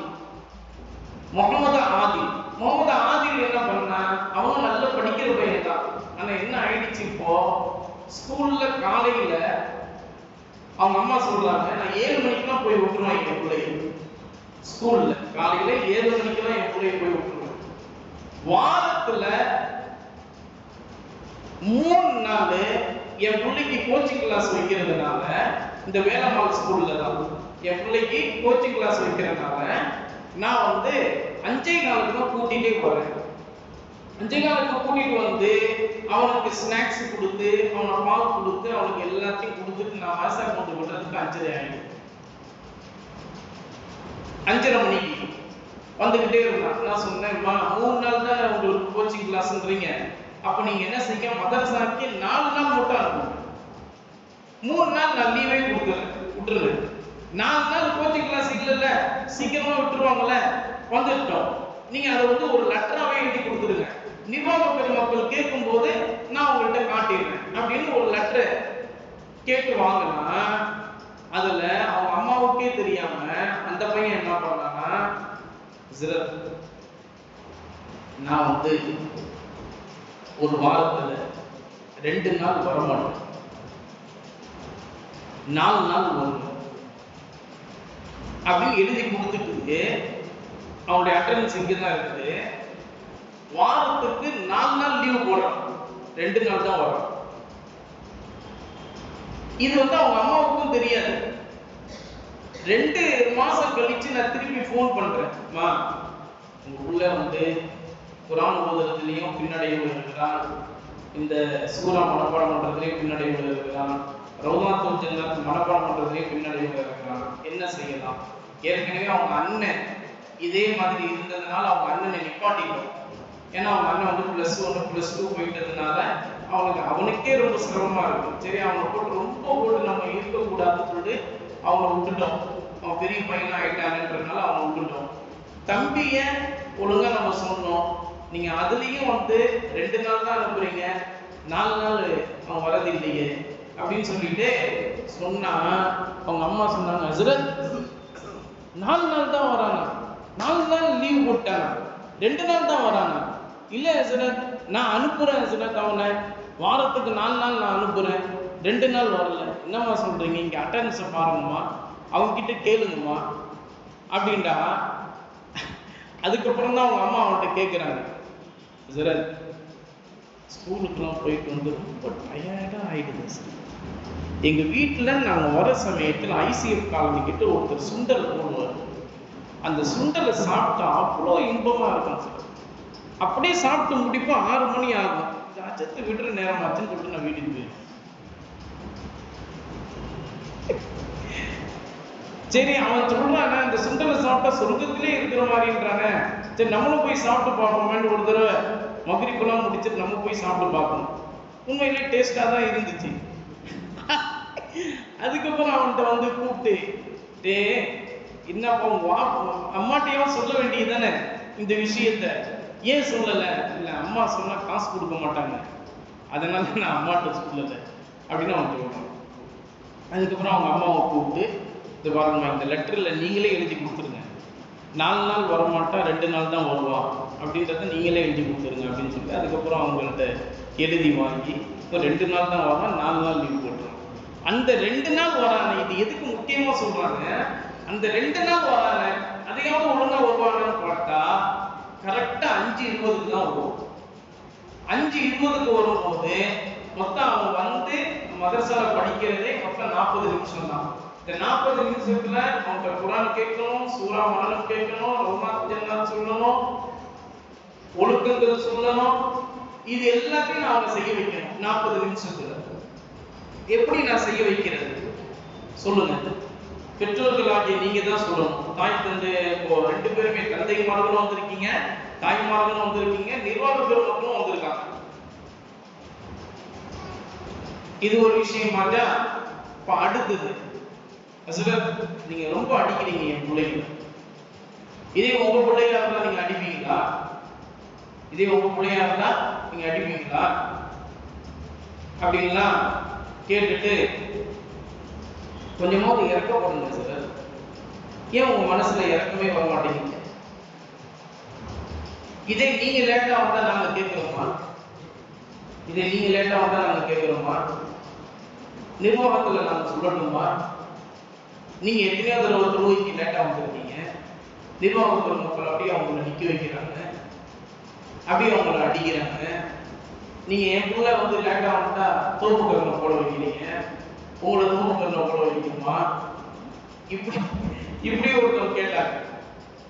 A: என்ன பண்ணா, அவன் நல்ல படிக்கிற பையன் தான். ஆனா என்ன ஆயிடுச்சு, இப்போ ஸ்கூல்ல காலையில அவங்க அம்மா சொல்றாங்க, நான் 7 மணிக்கெல்லாம் போய் விட்டுருவேன் என் பிள்ளைய. ஸ்கூல்ல காலையில 7 மணிக்கெல்லாம் என் பிள்ளைய போய் விட்டுருவேன். வாரத்துல 3 நாள் என் பிள்ளைக்கு கோச்சிங் கிளாஸ் வைக்கிறதுனால, இந்த வேலம்மாள் ஸ்கூல்ல தான் என் பிள்ளைக்கு கோச்சிங் கிளாஸ் வைக்கிறதுனால நான் 5:15 தான் கூட்டிகிட்டே போறேன். 5:15 கூட்டிட்டு வந்து அவனுக்கு ஸ்நாக்ஸ் கொடுத்து, அவனை பால் கொடுத்து, அவனுக்கு எல்லாத்தையும் கொடுத்துட்டு நான் மாசா கொண்டு விடுறதுக்கு 5:30 ஆயிடும். 5:30 மணிக்கு வந்துகிட்டே இருந்தான். நான் சொன்னேன், 3 நாள் தான் உங்களுக்கு கோச்சிங் கிளாஸ்ன்றீங்க, அப்ப நீங்க என்ன செய்ய, மதரசாக்கு 4 நாள் மட்டும் அனுப்புங்க. 3 நாள் நான் லீவே விட்டுருவேன். 4 நாள் கோச்சிங் கிளாஸ் இல்லைல்ல, சீக்கிரமா விட்டுருவாங்கல்ல, வந்துட்டோம். நீங்க அதை ஒரு லெட்டராவே எழுதி கொடுத்துருங்க. நிர்வாக பெருமக்கள் கேட்கும் போது நான் உங்கள்கிட்ட காட்டிடுறேன் அப்படின்னு ஒரு லெட்டர் கேட்டு வாங்கினா, அதுல அவங்க அம்மாவுக்கே தெரியாம அந்த பையன் என்ன பண்ணான்னா, நான் ஒரு வாரத்துல 2 நாள் வரமாட்டேன், 4 நாள் வருவேன் அப்படின்னு எழுதி கொடுத்துட்டு அவனுடைய அட்டெண்டன்ஸ் இங்கே தான் இருக்குது. வாரத்துக்கு 4 நாள் லீவ் போடுறான், 2 நாள் தான் வரும். இது அவங்க அம்மாவுக்கும் தெரியாது. 2 மாசம் கழிச்சு நான் திருப்பி ஃபோன் பண்றேன், உங்க உள்ள குர்ஆன் ஓதுறதுலயும் பின்னடைவு இருக்கிறான், இந்த சூரா மனப்பாடம் பண்றதுலயும் பின்னடைவு இருக்கிறான், ரௌதாத்துல் ஜன்னத் மனப்பாடம் பண்றதுலயும் பின்னடைவு இருக்கிறான், என்ன செய்யலாம்? ஏற்கனவே அவங்க அண்ணன் இதே மாதிரி இருந்ததுனால அவங்க அண்ணனை நிப்பாட்டிட்டோம். ஏன்னா அவங்க அண்ணன் +1 +2 போயிட்டதுனால அவனுக்கே ரொம்ப சிரமமா இருக்கும். சரி, அவனை போட்டு நம்ம இருக்கக்கூடாதுன்னு சொல்லிட்டு அவனை விட்டுட்டோம். அவன் பெரிய பையனா ஆயிட்டானன்றதுனால அவனை விட்டுட்டோம். தம்பிய ஒழுங்கா நம்ம சொன்னோம், நீங்க அதுலயும் 2 நாள் தான் அனுப்புறீங்க, 4 நாள் அவன் வரது இல்லையே அப்படின்னு சொல்லிட்டு சொன்னா, அவங்க அம்மா சொன்னாங்க, ஹஸ்ரத் 4 நாள் தான் வரானா, 4 நாள் லீவ் போட்டானா, 2 நாள் தான் வரானா? இல்ல ஹஸ்ரத், நான் அனுப்புறேன் ஹஸ்ரத், அவனை வாரத்துக்கு 4 நாள் நான் அனுப்புறேன், 2 நாள் வரல. என்னம்மா சொல்றீங்க? இங்க அட்டெண்டன்ஸை பாருங்கம்மா, அவங்க கிட்ட கேளுங்கம்மா அப்படின்டா. அதுக்கப்புறம் தான் அவங்க அம்மா அவன்கிட்ட கேட்குறாங்க, ஹஸ்ரத் ஸ்கூலுக்குலாம் போயிட்டு ரொம்ப டயர்டாக ஆயிடுது சார். எங்க வீட்டில் நாங்கள் வர சமயத்தில் ICF காலனி கிட்ட ஒருத்தர் சுண்டல் போடுவார். அந்த சுண்டலை சாப்பிட்டா அவ்வளோ இன்பமா இருக்கும் சார். அப்படியே சாப்பிட்டு முடிப்போம், 6 மணி ஆகும். அச்சத்து விடுற நேரம் ஆச்சுன்னு சொல்லிட்டு நான் வீட்டுக்கு போயிருக்கேன். சரி, அவன் சொல்றானே இந்த சுண்டலை சாப்பிட்டா சொர்க்கத்திலே இருக்கிற மாதிரின்றானே, சரி நம்மளும் போய் சாப்பிட்டு பார்ப்போமேன்னு ஒரு தடவை மகரிப்பெல்லாம் முடிச்சுட்டு நம்ம போய் சாப்பிட்டு பார்க்கணும். உண்மையிலே டேஸ்டா தான் இருந்துச்சு. அதுக்கப்புறம் அவன்கிட்ட கூப்பிட்டு, என்னப்பா அம்மாட்டையும் சொல்ல வேண்டியதுதானே இந்த விஷயத்த, ஏன் சொல்லலை? இல்லை, அம்மா சொன்னா காசு கொடுக்க மாட்டாங்க, அதனால நான் அம்மாட்ட சொல்லலை அப்படின்னு அவன் சொல்றான். அதுக்கப்புறம் அவங்க அம்மாவை கூப்பிட்டு, இது பாருங்கம்மா, இந்த லெட்டரில் நீங்களே எழுதி கொடுத்துருங்க, 4 நாள் வரமாட்டான், 2 நாள் தான் வருவான் அப்படின்றத நீங்களே எழுதி கொடுத்துருங்க அப்படின்னு சொல்லி அதுக்கப்புறம் அவங்கள்ட்ட எழுதி வாங்கி, இப்போ 2 நாள் தான் வரான், 4 நாள் லீவ் போட்டுருவான். அந்த 2 நாள் வரான, இது எதுக்கு முக்கியமா சொல்றாங்க, அந்த 2 நாள் வரான அதையாவது ஒழுங்கா வருவாங்கன்னு பார்த்தா கரெக்டா 5:20 தான் வரும். 5:20 வரும்போது மொத்தம் அவன் மதரசால படிக்கிறதே மொத்தம் 40 நிமிஷம் தான். இந்த 40 நிமிஷத்துல அவங்க குர்ஆன் கேட்கணும், சூரா மனனம் கேட்கணும், ரௌதாத்துல் ஜன்னத் சொல்லணும், ஒழுக்கங்கள் சொல்லணும், இது எல்லாத்தையும் நான் அவனை செய்ய வைக்கணும் 40 நிமிஷத்துல. எப்படி நான் செய்ய வைக்கிறது சொல்லுங்க? பெற்றோர்களாகிய நீங்க தான் சொல்லணும். தாய் தந்தை 2 பேருமே, தந்தைமார்களும் வந்திருக்கீங்க, தாய்மார்களும் வந்திருக்கீங்க, நிர்வாக பெருமக்களும் வந்திருக்காங்க. இது ஒரு விஷயமாக. இப்ப அடுத்தது, நீங்க ரொம்ப அடிக்கிறீங்க என் பிள்ளைங்க. இதே உங்க பிள்ளையா இருந்தா நீங்க அடிப்பீங்களா? இதே உங்க பிள்ளையா இருந்தா நீங்க அடிப்பீங்களா? அப்படின்னா கேட்டுட்டு கொஞ்சமாவது இறக்கப்படுங்க சார். ஏன் உங்க மனசுல இறக்கமே வர மாட்டேங்குது? இதே நீங்க லேட்டா வந்தா நாங்க கேட்கிறோமா? இதே நீங்க லேட்டா வந்தா நாங்க கேட்கிறோமா? நிர்வாகத்துல நாங்க சொல்லணுமா? நீங்க எத்தனையாவது தொழுகைக்கு லேட்டா வந்திருக்கீங்க, நிர்வாக பெருமக்கள் அப்படியே அவங்களை நிக்க வைக்கிறாங்க, அப்படியே அவங்களை அடிக்கிறாங்க. நீங்க என் புள்ள வந்து லேட்டா வந்தா தோப்பு கருணை போட வைக்கிறீங்க, உங்களை தோப்பு கருணை போட வைக்கணுமா? இப்படி இப்படி ஒருத்தர் கேட்டாங்க.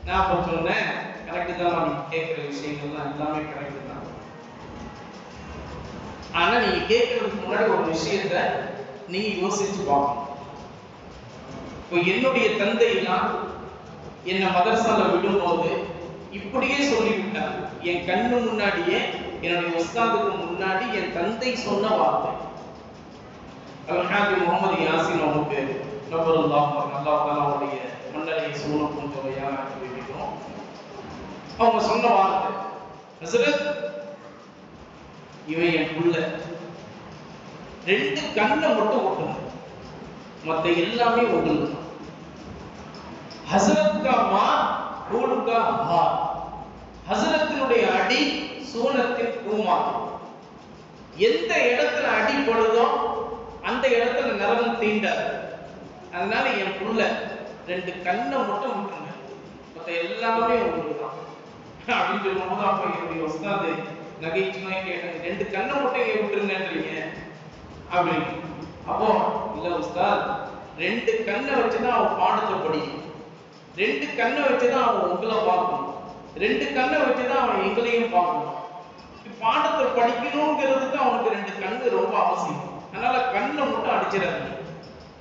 A: நான் அப்ப சொன்னேன், கரெக்டு தான், நீங்க கேட்கிற விஷயங்கள்லாம் எல்லாமே கரெக்டு தான். ஆனா நீங்க கேட்கறதுக்கு முன்னாடி ஒரு விஷயத்த நீங்க யோசிச்சு பார்க்கணும். இப்போ என்னுடைய தந்தை எல்லாம் என்ன மதரசால விடும்போது இப்படியே சொல்லிவிட்டார். என் கண்ணு முன்னாடியே, என்னுடைய உஸ்தாதுக்கு முன்னாடி என் தந்தை சொன்ன வார்த்தை. அல்ஹாஜி முகமது யாசின் அவங்க பேரு, நபருல்லாஹ் அல்லாஹ்வுடைய மன்னரையை சூழ போன்றவையாக ஆக்கி வைக்கிறோம். அவங்க சொன்ன வார்த்தை, ஹஸ்ரத் இவன் என் புள்ள, 2 கண்ணை மட்டும் ஒட்டணும், மத்த எல்லாமே ஒட்டணும். ஹஸ்ரத் கா மா ரூல் கா ஹா, ஹஸ்ரத்தினுடைய அடி சூனத்தின் கூமா. எந்த இடத்துல அடிபடுதோ அந்த இடத்துல நரகம் தீண்டாது. அதனால என் புள்ள 2 கண்ணை மட்டும் விட்டுருங்க, மத்த எல்லாமே உங்களுக்கு தான் அப்படின்னு சொல்லும்போது, அப்ப என்னுடைய உஸ்தாது நகைச்சுவை கேட்டாங்க, 2 கண்ணை மட்டும் இங்க விட்டுருங்கன்றீங்க அப்படின்னு. அப்போ இல்ல உஸ்தாத், 2 கண்ணை வச்சுதான் அவன் பாடத்தை படிக்கும், 2 கண்ணை வச்சுதான் அவன் உங்களை பார்க்கணும், 2 கண்ணை வச்சுதான் அவன் எங்களையும் பார்க்கணும். பாடத்தை படிக்கணுங்கிறதுக்கு அவனுக்கு 2 கண்ணு ரொம்ப அவசியம். அதனால கண்ணை மட்டும் அடிச்சிடாதீங்க,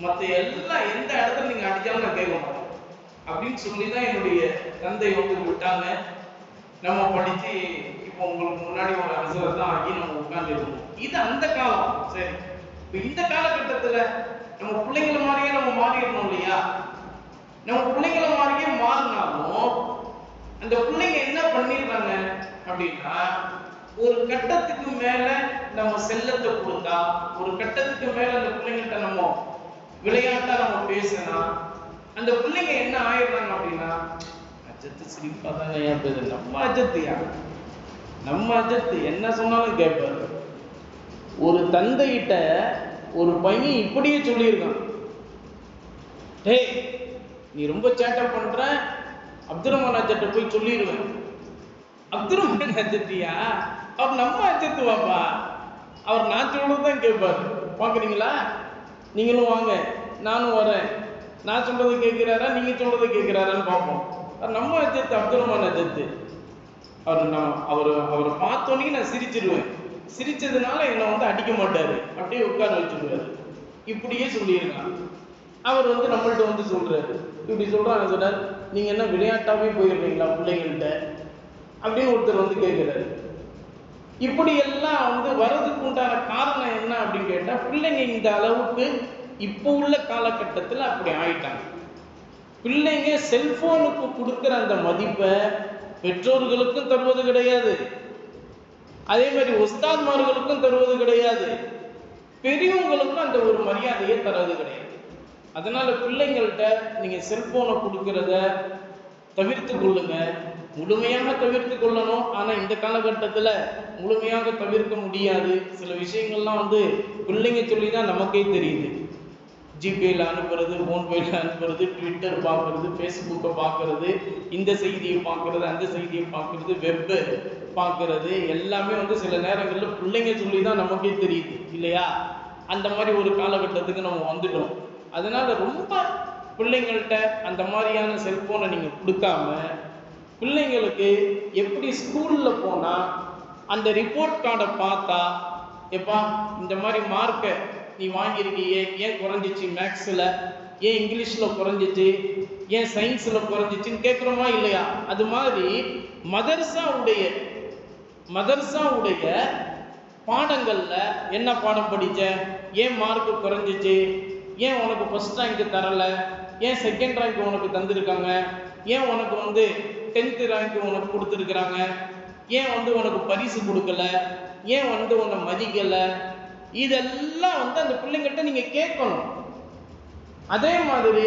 A: மற்ற எல்லாம் எந்த இடத்துல நீங்க அடிச்சாலும் நான் கேட்க மாட்டேன் அப்படின்னு சொல்லிதான் என்னுடைய தந்தை வந்து விட்டாங்க. நம்ம படிச்சு இப்போ உங்களுக்கு முன்னாடி ஒரு அரசர் தான் ஆகி நம்ம உட்கார்ந்து இருக்கோம். இது அந்த காலம். சரி, இப்போ இந்த காலகட்டத்துல நம்ம பிள்ளைங்களை மாதிரியே நம்ம மாறிடணும் இல்லையா? நம்ம பிள்ளைங்களை மாதிரியே மாறினாலும் அந்த பிள்ளைங்க என்ன பண்ணிடுறாங்க அப்படின்னா, ஒரு கட்டத்துக்கு மேல நம்ம செல்லத்தை கொடுத்தா, ஒரு கட்டத்துக்கு மேல அந்த பிள்ளைங்கள்ட்ட நம்ம விளையாட்டா நம்ம பேசினா, அந்த பிள்ளைங்க என்ன ஆயிடுறாங்க அப்படின்னா, அஜத்து சிரிப்பா தாங்க ஏன் பேரு, நம்ம அஜத்தியா, நம்ம அஜத்து என்ன சொன்னாலும் கேட்பாரு. ஒரு தந்தையிட்ட ஒரு பையன் இப்படியே சொல்லியிருக்கான், டேய் நீ ரொம்ப சேட்டை பண்ற, அப்துல் ரஹ்மான் அஜத்தை போய் சொல்லிடுவேன். அப்துல் ரஹ்மான் அஜத்தியா? அவர் நம்ம அஜத்து வாப்பா, அவர் நான் சொல்றதுதான் கேட்பாரு. பாக்குறீங்களா? நீங்களும் வாங்க, நானும் வரேன், நான் சொல்றதை கேட்கிறாரா நீங்க சொல்றதை கேட்கிறாரான்னு பார்ப்போம். நம்ம அஜத்து அப்துல் ரஹ்மான் அஜத்து. அவரை பார்த்தோன்னே நான் சிரிச்சிருவேன், சிரிச்சதுனால என்னை வந்து அடிக்க மாட்டாரு, அப்படியே உட்கார வச்சிருவாரு. இப்படியே சொல்லியிருக்கான். அவர் வந்து நம்மள்ட்ட வந்து சொல்றாரு, இப்படி சொல்றாங்க சார், நீங்க என்ன விளையாட்டாவே போயிடுறீங்களா பிள்ளைங்கள்ட்ட அப்படின்னு ஒருத்தர் வந்து கேட்கிறாரு. இப்படி எல்லாம் வந்து வர்றதுக்கு உண்டான காரணம் என்ன அப்படின்னு கேட்டா, பிள்ளைங்க இந்த அளவுக்கு இப்போ உள்ள காலகட்டத்தில் அப்படி ஆயிட்டாங்க. பிள்ளைங்க செல்போனுக்கு கொடுக்கிற அந்த மதிப்பை பெற்றோர்களுக்கும் தருவது கிடையாது, அதே மாதிரி உஸ்தாத்மார்களுக்கும் தருவது கிடையாது, பெரியவங்களுக்கும் அந்த ஒரு மரியாதையை தரது கிடையாது. அதனால பிள்ளைங்கள்ட்ட நீங்க செல்போனை கொடுக்கறத தவிர்த்து கொள்ளுங்க, முழுமையாக தவிர்த்து கொள்ளணும். ஆனா இந்த காலகட்டத்தில் முழுமையாக தவிர்க்க முடியாது. சில விஷயங்கள்லாம் வந்து பிள்ளைங்க சொல்லிதான் நமக்கே தெரியுது. ஜிபேல அனுப்புறது, ஃபோன்பேல அனுப்புறது, ட்விட்டர் பார்க்கறது, ஃபேஸ்புக்கை பார்க்கறது, இந்த செய்தியை பார்க்கறது, அந்த செய்தியை பார்க்கறது, வெப் பார்க்கறது, எல்லாமே வந்து சில நேரங்களில் பிள்ளைங்க சொல்லி தான் நமக்கே தெரியுது இல்லையா? அந்த மாதிரி ஒரு காலகட்டத்துக்கு நம்ம வந்துட்டோம். அதனால ரொம்ப பிள்ளைங்கள்ட்ட அந்த மாதிரியான செல்போனை நீங்கள் கொடுக்காம, பிள்ளைங்களுக்கு எப்படி ஸ்கூலில் போனால் அந்த ரிப்போர்ட் கார்டை பார்த்தா, எப்பா இந்த மாதிரி மார்க்கை நீ வாங்கியிருக்கியே, ஏன் குறைஞ்சிச்சு மேக்ஸில், ஏன் இங்கிலீஷில் குறைஞ்சிச்சு, ஏன் சயின்ஸில் குறைஞ்சிச்சின்னு கேட்குறோமா இல்லையா? அது மாதிரி மதர்சாவுடைய பாடங்களில் என்ன பாடம் படித்த, ஏன் மார்க்கு குறைஞ்சிச்சு, ஏன் உனக்கு ஃபர்ஸ்ட் ரேங்க் தரலை, ஏன் செகண்ட் ரேங்க் உனக்கு தந்திருக்காங்க, ஏன் உனக்கு வந்து 10th ரேங்க் உனக்கு கொடுத்துருக்குறாங்க, ஏன் வந்து உனக்கு பரிசு கொடுக்கல, ஏன் வந்து உன்னை மதிக்கலை, இதெல்லாம் வந்து அந்த பிள்ளைங்கள்ட்ட நீங்க கேட்கணும். அதே மாதிரி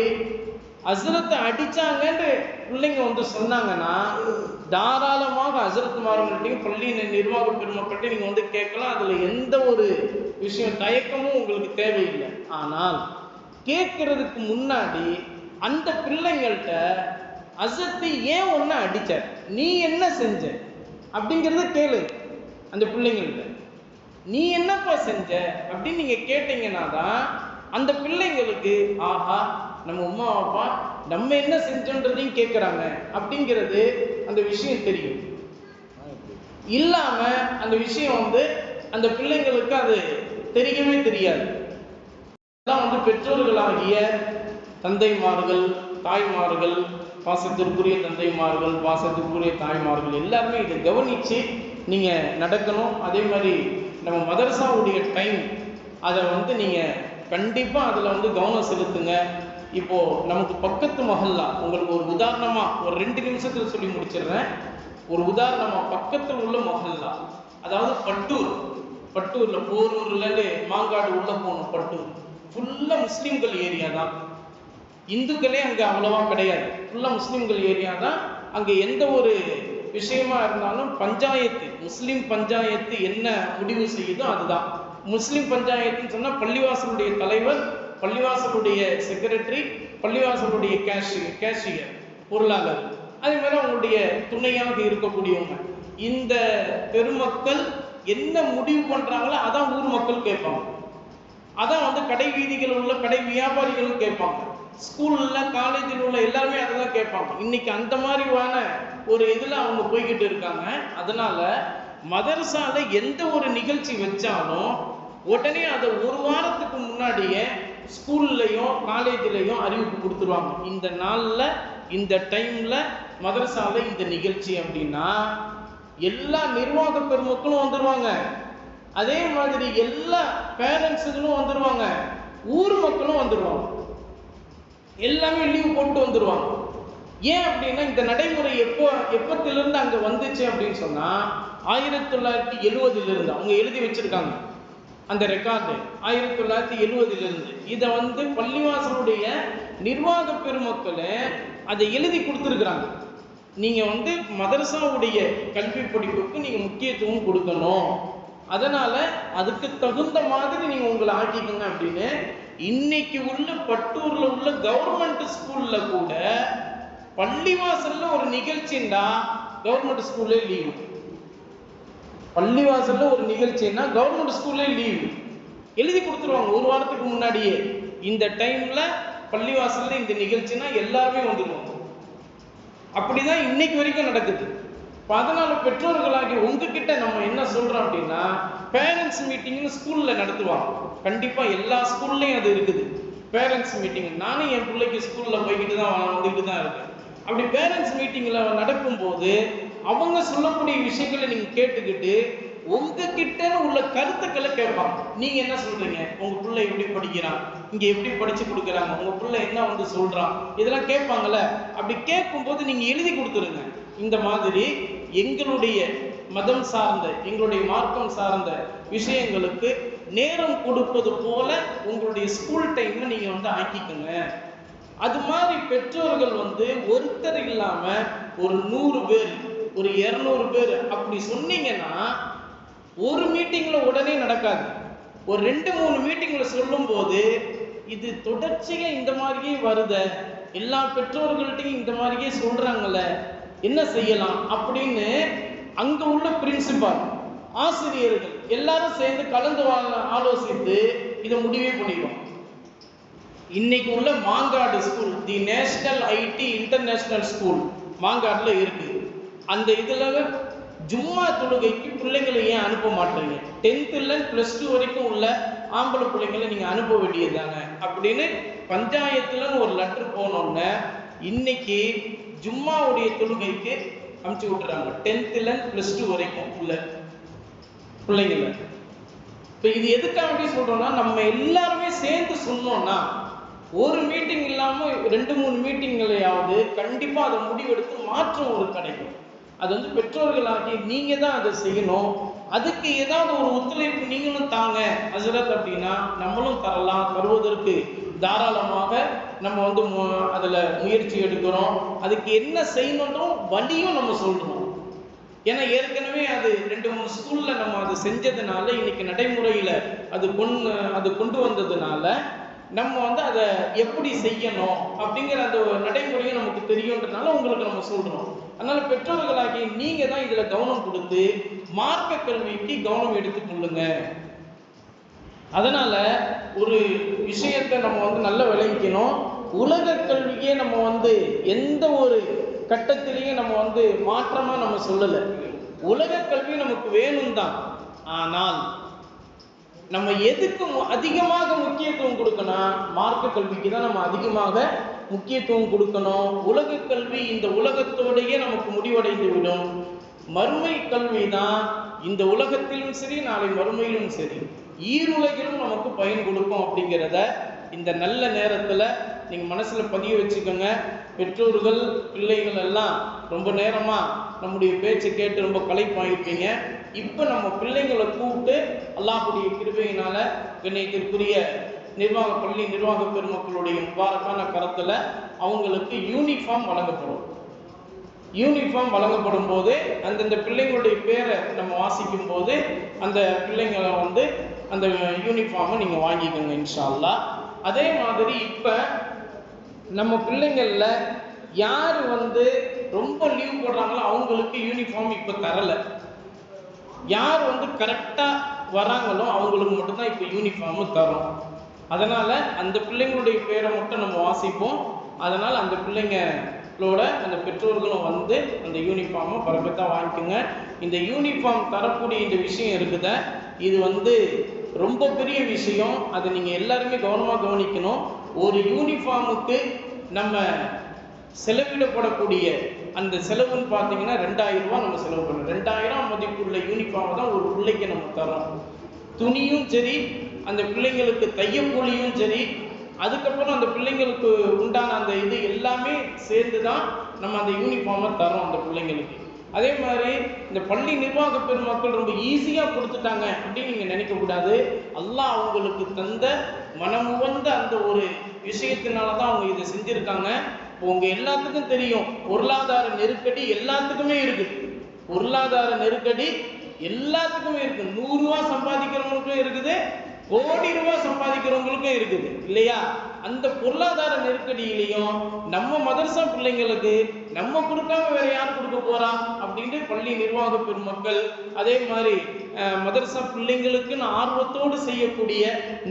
A: ஹஸ்ரத்தை அடிச்சாங்கன்னு பிள்ளைங்க வந்து சொன்னாங்கன்னா, தாராளமாக ஹஸ்ரத்மார்கள்ட்டையும் பள்ளி நிர்வாக பெருமக்கள்கிட்ட நீங்க வந்து கேட்கலாம். அதுல எந்த ஒரு விஷயம் தயக்கமும் உங்களுக்கு தேவையில்லை. ஆனால் கேட்கறதுக்கு முன்னாடி அந்த பிள்ளைங்கள்ட்ட அசத்து ஏன் ஒன்ன அடிச்ச, நீ என்ன செஞ்ச அப்படிங்கிறத கேளு அந்த பிள்ளைங்கள்ட்ட. நீ என்னப்பா செஞ்ச அப்படின்னு நீங்க கேட்டீங்கன்னா தான் அந்த பிள்ளைங்களுக்கு ஆஹா நம்ம உமா அப்பா நம்ம என்ன செஞ்சோன்றதையும் கேட்குறாங்க அப்படிங்கிறது அந்த விஷயம் தெரியும். இல்லாம அந்த விஷயம் அந்த பிள்ளைங்களுக்கு அது தெரியவே தெரியாது. பெற்றோர்களாகிய தந்தைமார்கள், தாய்மார்கள், பாசத்திற்குரிய தந்தைமார்கள், பாசத்திற்குரிய தாய்மார்கள் எல்லாருமே இதை கவனிச்சு நீங்க நடக்கணும். அதே மாதிரி நம்ம மதரசாவுடைய டைம் அதை நீங்க கண்டிப்பா அதுல கவனம் செலுத்துங்க. இப்போ நமக்கு பக்கத்து மஹல்லா, உங்களுக்கு ஒரு உதாரணமா ஒரு 2 நிமிஷத்துல சொல்லி முடிச்சிடுறேன். ஒரு உதாரணமா பக்கத்தில் உள்ள மஹல்லா, அதாவது பட்டூர்ல போரூர்ல மாங்காடு உள்ள போகணும். பட்டூர் ஃபுல்லா முஸ்லிம்கள் ஏரியா தான், இந்துக்களே அங்க அவ்வளவா கிடையாது. ஃபுல்லா முஸ்லிம்கள் ஏரியா தான். அங்க எந்த ஒரு விஷயமா இருந்தாலும் பஞ்சாயத்து, முஸ்லிம் பஞ்சாயத்து என்ன முடிவு செய்யுதோ அதுதான் முஸ்லிம் பஞ்சாயத்துன்னு சொன்னா. பள்ளிவாசலுடைய தலைவர், பள்ளிவாசலுடைய செக்ரட்டரி, பள்ளிவாசலுடைய கேஷியர், பொருளாளர், அதே மாதிரி அவங்களுடைய துணையாக இருக்கக்கூடியவங்க, இந்த பெருமக்கள் என்ன முடிவு பண்றாங்களோ அதான் ஊர் மக்கள் கேட்பாங்க. அதான் கடை வீதிகள் உள்ள கடை வியாபாரிகளும் கேட்பாங்க. ஸ்கூல்ல காலேஜில் உள்ள எல்லாருமே அதான் கேட்பாங்க. இன்னைக்கு அந்த மாதிரியான ஒரு இதுல அவங்க போய்கிட்டு இருக்காங்க. அதனால மதரசால எந்த ஒரு நிகழ்ச்சி வச்சாலும் உடனே அதை ஒரு வாரத்துக்கு முன்னாடியே ஸ்கூல்லையும் காலேஜ்லையும் அறிவிப்பு கொடுத்துருவாங்க. இந்த நாள்ல இந்த டைம்ல மதரசால இந்த நிகழ்ச்சி அப்படின்னா எல்லா நிர்வாக பெருமக்களும் வந்துருவாங்க. அதே மாதிரி எல்லா பேரண்ட்ஸுகளும் வந்துருவாங்க, ஊர் மக்களும் வந்துருவாங்க, எல்லாமே லீவ் போட்டு வந்துருவாங்க. ஏன் அப்படின்னா இந்த நடைமுறை எப்பத்திலிருந்து அங்க வந்துச்சு அப்படின்னு சொன்னா 1970 இருந்து அவங்க எழுதி வச்சிருக்காங்க அந்த ரெக்கார்டு. 1970 இருந்து இதை பள்ளிவாசலுடைய நிர்வாக பெருமக்களே அதை எழுதி கொடுத்துருக்குறாங்க. நீங்க மதரசாவுடைய கல்வி படிப்புக்கு நீங்க முக்கியத்துவம் கொடுக்கணும், அதனால அதுக்கு தகுந்த மாதிரி நீங்க உங்களை ஆக்கிக்கோங்க அப்படின்னு. இன்னைக்கு உள்ள பட்டூர்ல உள்ள கவர்மெண்ட் ஸ்கூல்ல கூட பள்ளிவாசல்ல ஒரு நிகழ்ச்சின்னா கவர்மெண்ட் ஸ்கூல்லே லீவு. பள்ளிவாசல்ல ஒரு நிகழ்ச்சின்னா கவர்மெண்ட் ஸ்கூல்லே லீவு எழுதி கொடுத்துருவாங்க ஒரு வாரத்துக்கு முன்னாடியே. இந்த டைம்ல பள்ளிவாசல்ல இந்த நிகழ்ச்சினா எல்லாருமே வந்துடுவாங்க. அப்படிதான் இன்னைக்கு வரைக்கும் நடக்குது. அதனால பெற்றோர்களாகி உங்ககிட்ட நம்ம என்ன சொல்றோம் அப்படின்னா, பேரண்ட்ஸ் மீட்டிங்னு ஸ்கூல்ல நடத்துவாங்க. கண்டிப்பா எல்லா ஸ்கூல்லையும் அது இருக்குது, பேரண்ட்ஸ் மீட்டிங். நானும் என் பிள்ளைக்கு ஸ்கூல்ல போய்கிட்டு தான் வந்துட்டு தான் இருக்கேன். அப்படி பேரண்ட்ஸ் மீட்டிங்ல நடக்கும்போது அவங்க சொல்லக்கூடிய விஷயங்களை நீங்க கேட்டுக்கிட்டு உங்ககிட்ட உள்ள கருத்துக்களை கேட்பாங்க. நீங்க என்ன சொல்றீங்க, உங்க பிள்ளை எப்படி படிக்கிறான், இங்க எப்படி படிச்சு கொடுக்குறாங்க, உங்க பிள்ளை என்ன சொல்றான், இதெல்லாம் கேட்பாங்கல்ல. அப்படி கேட்கும்போது நீங்க எழுதி கொடுத்துருங்க, இந்த மாதிரி எங்களுடைய மதம் சார்ந்த எங்களுடைய மார்க்கம் சார்ந்த விஷயங்களுக்கு நேரம் கொடுப்பது போல உங்களுடைய ஸ்கூல் டைம் நீங்க ஆக்கிக்கோங்க. அது மாதிரி பெற்றோர்கள் ஒருத்தர் இல்லாம ஒரு 100 பேர், ஒரு 200 பேர் அப்படி சொன்னீங்கன்னா ஒரு மீட்டிங்ல உடனே நடக்காது. ஒரு 2-3 மீட்டிங்ல சொல்லும் போது இது தொடர்ச்சியா இந்த மாதிரியே வருத, எல்லா பெற்றோர்கள்ட்டையும் இந்த மாதிரியே சொல்றாங்கல்ல, என்ன செய்யலாம் அப்படின்னு அங்க உள்ள பிரின்சிபால், ஆசிரியர்கள் எல்லாரும் சேர்ந்து கலந்து ஆலோசித்து இதை முடிவே பண்ணிடுவோம். இன்னைக்கு உள்ள Mangadu school, the national ID international school மாங்காடுல இருக்கு. அந்த இதுல ஜும்மா தொழுகைக்கு பிள்ளைங்களை ஏன் அனுப்ப மாட்டீங்க, 10th +2 வரைக்கும் உள்ள ஆம்பளை பிள்ளைங்களை நீங்க அனுப்ப வேண்டியதுதானே அப்படின்னு பஞ்சாயத்துல ஒரு லெட்டர் போனோன்னு இன்னைக்கு ஜும்மாவுடைய தொழுகைக்கு அனுப்பிச்சு விட்டுறாங்க 10th +2 வரைக்கும் உள்ள பிள்ளைங்களை. இப்ப இது எதுக்காக சொல்றோம்னா, நம்ம எல்லாருமே சேர்ந்து சொன்னோம்னா ஒரு மீட்டிங் இல்லாம 2-3 மீட்டிங்களையாவது கண்டிப்பா அதை முடிவெடுத்து மாற்றம் ஒரு கிடைக்கும். அது பெற்றோர்களாகி நீங்க தான் அதை செய்யணும். அதுக்கு ஏதாவது ஒரு ஒத்துழைப்பு நீங்களும் தாங்க ஹசரத் அப்படின்னா நம்மளும் தரலாம். தருவதற்கு தாராளமாக நம்ம அதுல முயற்சி எடுக்கிறோம். அதுக்கு என்ன செய்யணும் வழியும் நம்ம சொல்றோம். ஏன்னா ஏற்கனவே அது 2-3 ஸ்கூல்ல நம்ம அதை செஞ்சதுனால இன்னைக்கு நடைமுறையில அது கொண்டு வந்ததுனால நம்ம வந்து அதை எப்படி செய்யணும் அப்படிங்கிற அந்த நடைமுறையும் நமக்கு தெரியுன்றனால உங்களுக்கு நம்ம சொல்றோம். அதனால பெற்றோர்களாகி நீங்க தான் இதுல கவனம் கொடுத்து மார்க்க கல்விக்கு கவனம் எடுத்துக்கொள்ளுங்க. அதனால ஒரு விஷயத்தை நம்ம வந்து நல்ல விளங்கிக்கணும். உலக கல்வியே நம்ம வந்து எந்த ஒரு கட்டத்திலையும் நம்ம வந்து மாற்றமா நம்ம சொல்லலை. உலக கல்வி நமக்கு வேணும் தான். ஆனால் நம்ம எதுக்கு அதிகமாக முக்கியத்துவம் கொடுக்கணும்? மார்க்க கல்விக்கு தான் நம்ம அதிகமாக முக்கியத்துவம் கொடுக்கணும். உலக கல்வி இந்த உலகத்தோடையே நமக்கு முடிவடைந்து விடும். மறுமை கல்வி தான் இந்த உலகத்திலும் சரி நாளை மறுமையிலும் சரி ஈருலகிலும் நமக்கு பயன் கொடுக்கும் அப்படிங்கிறத இந்த நல்ல நேரத்தில் நீங்கள் மனசில் பதிய வச்சுக்கோங்க. பெற்றோர்கள் பிள்ளைகள் எல்லாம் ரொம்ப நேரமாக நம்முடைய பேச்சை கேட்டு ரொம்ப களைப்பாயிருப்பீங்க. இப்போ நம்ம பிள்ளைங்களை கூப்பிட்டு அல்லாஹ்வுடைய கிருபையினால கண்ணியத்திற்குரிய பள்ளி நிர்வாக பெருமக்களுடைய முபாரக்கான கருத்தில் அவங்களுக்கு யூனிஃபார்ம் வழங்கப்படும். யூனிஃபார்ம் வழங்கப்படும் போது அந்தந்த பிள்ளைங்களுடைய பேரை நம்ம வாசிக்கும் போது அந்த பிள்ளைங்களை வந்து அந்த யூனிஃபார்மை நீங்கள் வாங்கிக்கோங்க இன்ஷா அல்லாஹ். அதே மாதிரி இப்போ நம்ம பிள்ளைங்களில் யார் வந்து ரொம்ப லீவ் போடுறாங்களோ அவங்களுக்கு யூனிஃபார்ம் இப்போ தரலை. யார் வந்து கரெக்டாக வராங்களோ அவங்களுக்கு மட்டும்தான் இப்போ யூனிஃபார்மு தரோம். அதனால் அந்த பிள்ளைங்களுடைய பேரை மட்டும் நம்ம வாசிப்போம். அதனால் அந்த பிள்ளைங்களோட அந்த பெற்றோர்களும் வந்து அந்த யூனிஃபார்மை பரபத்தாக வாங்கிக்கோங்க. இந்த யூனிஃபார்ம் தரக்கூடிய இந்த விஷயம் இருக்குத, இது வந்து ரொம்ப பெரிய விஷயம். அதை நீங்கள் எல்லாருமே கவனமாக கவனிக்கணும். ஒரு யூனிஃபார்முக்கு நம்ம செலவிடப்படக்கூடிய அந்த செலவுன்னு பார்த்தீங்கன்னா 2000 ரூபா நம்ம செலவு பண்ணணும். 2000 மதிப்புள்ள யூனிஃபார்ம் தான் ஒரு பிள்ளைக்கு நம்ம தரோம். துணியும் சரி, அந்த பிள்ளைங்களுக்கு தையக்கூலியும் சரி, அதுக்கப்புறம் அந்த பிள்ளைங்களுக்கு உண்டான அந்த இது எல்லாமே சேர்ந்து தான் நம்ம அந்த யூனிஃபார்மை தரோம் அந்த பிள்ளைங்களுக்கு. அதே மாதிரி இந்த பள்ளி நிர்வாக பெருமக்கள் ரொம்ப ஈஸியாக கொடுத்துட்டாங்க அப்படின்னு நீங்கள் நினைக்கக்கூடாது. அல்லாஹ் அவங்களுக்கு தந்த மனமுவந்த அந்த ஒரு விஷயத்தினால தான் அவங்க இதை செஞ்சுருக்காங்க. உங்க எல்லாத்துக்கும் தெரியும், பொருளாதார நெருக்கடி எல்லாத்துக்குமே இருக்குது. பொருளாதார நெருக்கடி எல்லாத்துக்குமே இருக்கு. 100 ரூபா சம்பாதிக்கிறவங்களுக்கும் இருக்குது, கோடி ரூபாய் சம்பாதிக்கிறவங்களுக்கும் இருக்குது இல்லையா? அந்த பொருளாதார நெருக்கடியிலையும் நம்ம மதரசா பிள்ளைங்களுக்கு நம்ம கொடுக்காம வேற யார் கொடுக்க போறா அப்படின்ட்டு பள்ளி நிர்வாக பெருமக்கள், அதே மாதிரி மதரசா பிள்ளைங்களுக்குன்னு ஆர்வத்தோடு செய்யக்கூடிய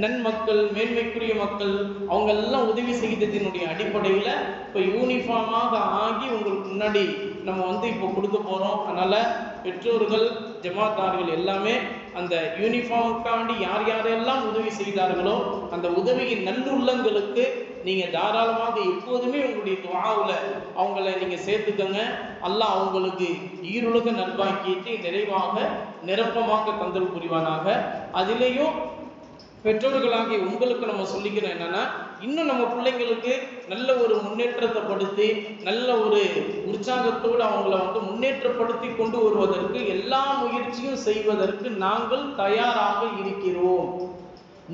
A: நன்மக்கள், மேன்மைக்குரிய மக்கள், அவங்க எல்லாம் உதவி செய்ததினுடைய அடிப்படையில் இப்போ யூனிஃபார்மாக ஆகி உங்களுக்கு முன்னாடி நம்ம வந்து இப்போ கொடுக்க போகிறோம். அதனால் பெற்றோர்கள், ஜமாத்தார்கள் எல்லாமே அந்த யூனிஃபார்முக்காண்டி யார் யாரெல்லாம் உதவி செய்தார்களோ அந்த உதவியின் நல்லுள்ளங்களுக்கு நீங்கள் தாராளமாக எப்போதுமே உங்களுடைய துஆவுல அவங்கள நீங்கள் சேர்த்துக்கங்க. அல்லாஹ் அவங்களுக்கு ஈருலக நல்வாக்கியத்தை நிறைவாக நிரப்பமாக தந்தல் புரிவானாக. அதிலேயும் பெற்றோர்களாகிய உங்களுக்கு நம்ம சொல்லிக்கிறோம் என்னன்னா, இன்னும் நம்ம பிள்ளைங்களுக்கு நல்ல ஒரு முன்னேற்றத்தை படுத்தி நல்ல ஒரு உற்சாகத்தோடு அவங்கள வந்து முன்னேற்றப்படுத்தி கொண்டு வருவதற்கு எல்லா முயற்சியும் செய்வதற்கு நாங்கள் தயாராக இருக்கிறோம்.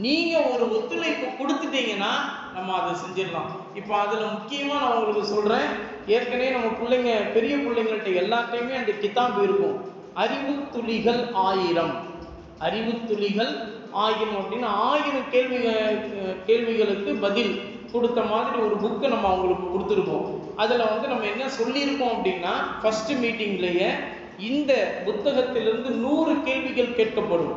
A: நீங்க ஒரு ஒத்துழைப்பு கொடுத்துட்டீங்கன்னா நம்ம அதை செஞ்சிடலாம். இப்போ அதுல முக்கியமா நான் உங்களுக்கு சொல்றேன், ஏற்கனவே நம்ம பிள்ளைங்க பெரிய பிள்ளைங்கள்ட்ட எல்லாத்தையுமே அந்த கிதாப் இருக்கும், அறிவு துளிகள் 1000, அறிவு துளிகள் 1000 அப்படின்னு 1000 கேள்விகளுக்கு பதில் கொடுத்த மாதிரி ஒரு புக்கை நம்ம அவங்களுக்கு கொடுத்துருக்கோம். அதில் வந்து நம்ம என்ன சொல்லியிருக்கோம் அப்படின்னா, ஃபர்ஸ்ட் மீட்டிங்லேயே இந்த புத்தகத்திலிருந்து 100 கேள்விகள் கேட்கப்படும்.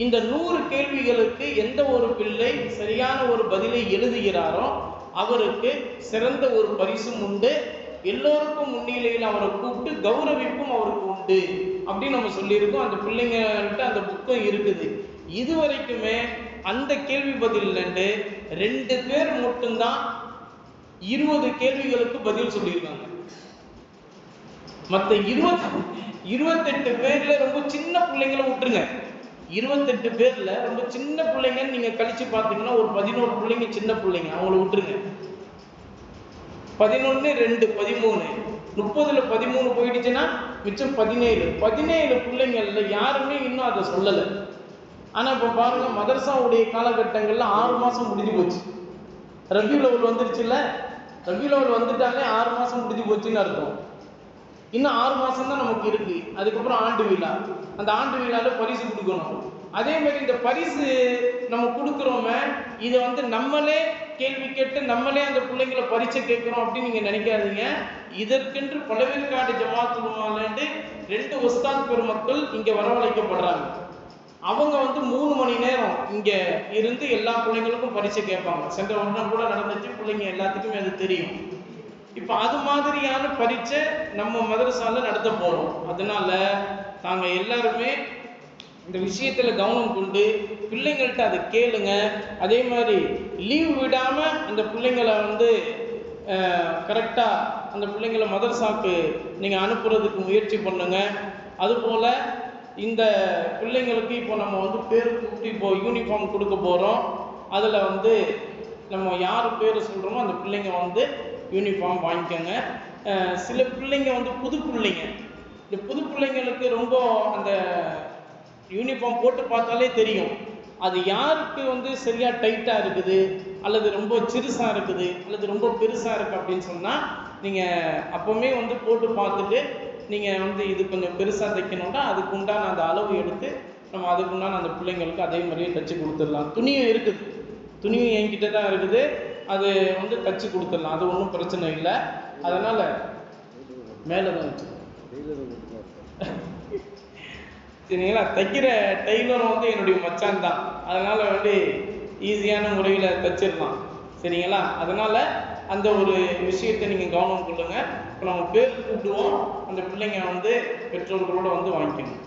A: இந்த 100 கேள்விகளுக்கு எந்த ஒரு பிள்ளை சரியான ஒரு பதிலை எழுதுகிறாரோ அவருக்கு சிறந்த ஒரு பரிசும் உண்டு. எல்லோருக்கும் முன்னிலையில் அவரை கூப்பிட்டு கௌரவிப்பும் அவருக்கு உண்டு அப்படின்னு நம்ம சொல்லியிருக்கோம். அந்த பிள்ளைங்கள்ட்ட அந்த புக்கும் இருக்குது. இதுவரைக்குமே அந்த கேள்வி பதில் 2 பேர் மட்டும்தான் 20 கேள்விகளுக்கு பதில் சொல்லியிருக்காங்க. மற்ற 28 பேர்ல ரொம்ப சின்ன பிள்ளைங்களை விட்டுருங்க. 28 பேர்ல ரொம்ப சின்ன பிள்ளைங்கன்னு நீங்க கழிச்சு பார்த்தீங்கன்னா ஒரு 11 பிள்ளைங்க சின்ன பிள்ளைங்க, அவங்கள விட்டுருங்க. 11, 2, 13, 30ல் 13 போயிடுச்சுன்னா மிச்சம் 17 பிள்ளைங்கள்ல யாருமே இன்னும் அதை சொல்லலை. ஆனால் இப்போ பாருங்க, மதரசாவுடைய காலகட்டங்களில் 6 மாதம் முடிஞ்சு போச்சு. ரபியுல் அவல் வந்துருச்சுல்ல, ரபியுல் அவல் வந்துட்டாலே 6 மாதம் முடிஞ்சு போச்சுன்னு அர்த்தம். இன்னும் 6 மாதம் தான் நமக்கு இருக்கு. அதுக்கப்புறம் ஆண்டு விழா, அந்த ஆண்டு விழாவில் பரிசு கொடுக்கணும். அதே மாதிரி இந்த பரிசு நம்ம கொடுக்குறோமே, இதை வந்து நம்மளே கேள்வி கேட்டு நம்மளே அந்த பிள்ளைங்களை பரீட்சை கேட்குறோம் அப்படின்னு நீங்கள் நினைக்காதீங்க. இதற்கென்று பழவேற்காடு ஜமாத்துல் உலமாலேருந்து 2 உஸ்தாத் பெருமக்கள் இங்கே வரவழைக்கப்படுறாங்க. அவங்க வந்து 3 மணி நேரம் இங்கே இருந்து எல்லா பிள்ளைங்களுக்கும் பரீட்சை கேட்பாங்க. சென்ற வருடம் கூட நடந்துச்சு, பிள்ளைங்க எல்லாத்துக்குமே அது தெரியும். இப்போ அது மாதிரியான பரீட்சை நம்ம மதரசால நடத்த போகிறோம். அதனால நாங்கள் எல்லாருமே இந்த விஷயத்தில் கவனம் கொண்டு பிள்ளைங்கள்ட்ட அதை கேளுங்க. அதே மாதிரி லீவ் விடாமல் அந்த பிள்ளைங்களை வந்து கரெக்டாக அந்த பிள்ளைங்களை மதரசாக்கு நீங்கள் அனுப்புறதுக்கு முயற்சி பண்ணுங்க. அதுபோல் இந்த பிள்ளைங்களுக்கு இப்போ நம்ம வந்து பேர் கூப்பிட்டு இப்போ யூனிஃபார்ம் கொடுக்க போகிறோம். அதில் வந்து நம்ம யார் பேர் சொல்கிறோமோ அந்த பிள்ளைங்க வந்து யூனிஃபார்ம் வாங்கிக்கோங்க. சில பிள்ளைங்க வந்து புது பிள்ளைங்க, இந்த புது பிள்ளைங்களுக்கு ரொம்ப அந்த யூனிஃபார்ம் போட்டு பார்த்தாலே தெரியும் அது யாருக்கு வந்து சரியாக டைட்டாக இருக்குது, அல்லது ரொம்ப சிறுசாக இருக்குது, அல்லது ரொம்ப பெருசாக இருக்குது அப்படின்னு சொன்னால் நீங்கள் அப்போவுமே வந்து போட்டு பார்த்துட்டு நீங்கள் வந்து இது கொஞ்சம் பெருசாக தைக்கணும்னா அதுக்கு உண்டான அந்த அளவு எடுத்து நம்ம அதுக்கு உண்டான அந்த பிள்ளைங்களுக்கு அதே மாதிரியே தைச்சி கொடுத்துடலாம். துணியும் இருக்குது, துணியும் என்கிட்ட தான் இருக்குது, அது வந்து தைச்சி கொடுத்துடலாம், அது ஒன்றும் பிரச்சனை இல்லை. அதனால் மேலே தான் வச்சு சரிங்களா. தைக்கிற டெய்லர் வந்து என்னுடைய மச்சான் தான், அதனால் வந்து ஈஸியான முறையில் தைச்சிடலாம். சரிங்களா. அதனால் அந்த ஒரு விஷயத்தை நீங்கள் கவனம் கொள்ளுங்கள். இப்போ நம்ம பேர் கூப்பிடுவோம், அந்த பிள்ளைங்க வந்து பெற்றோர்களோடு வந்து வாங்கிக்கணும்.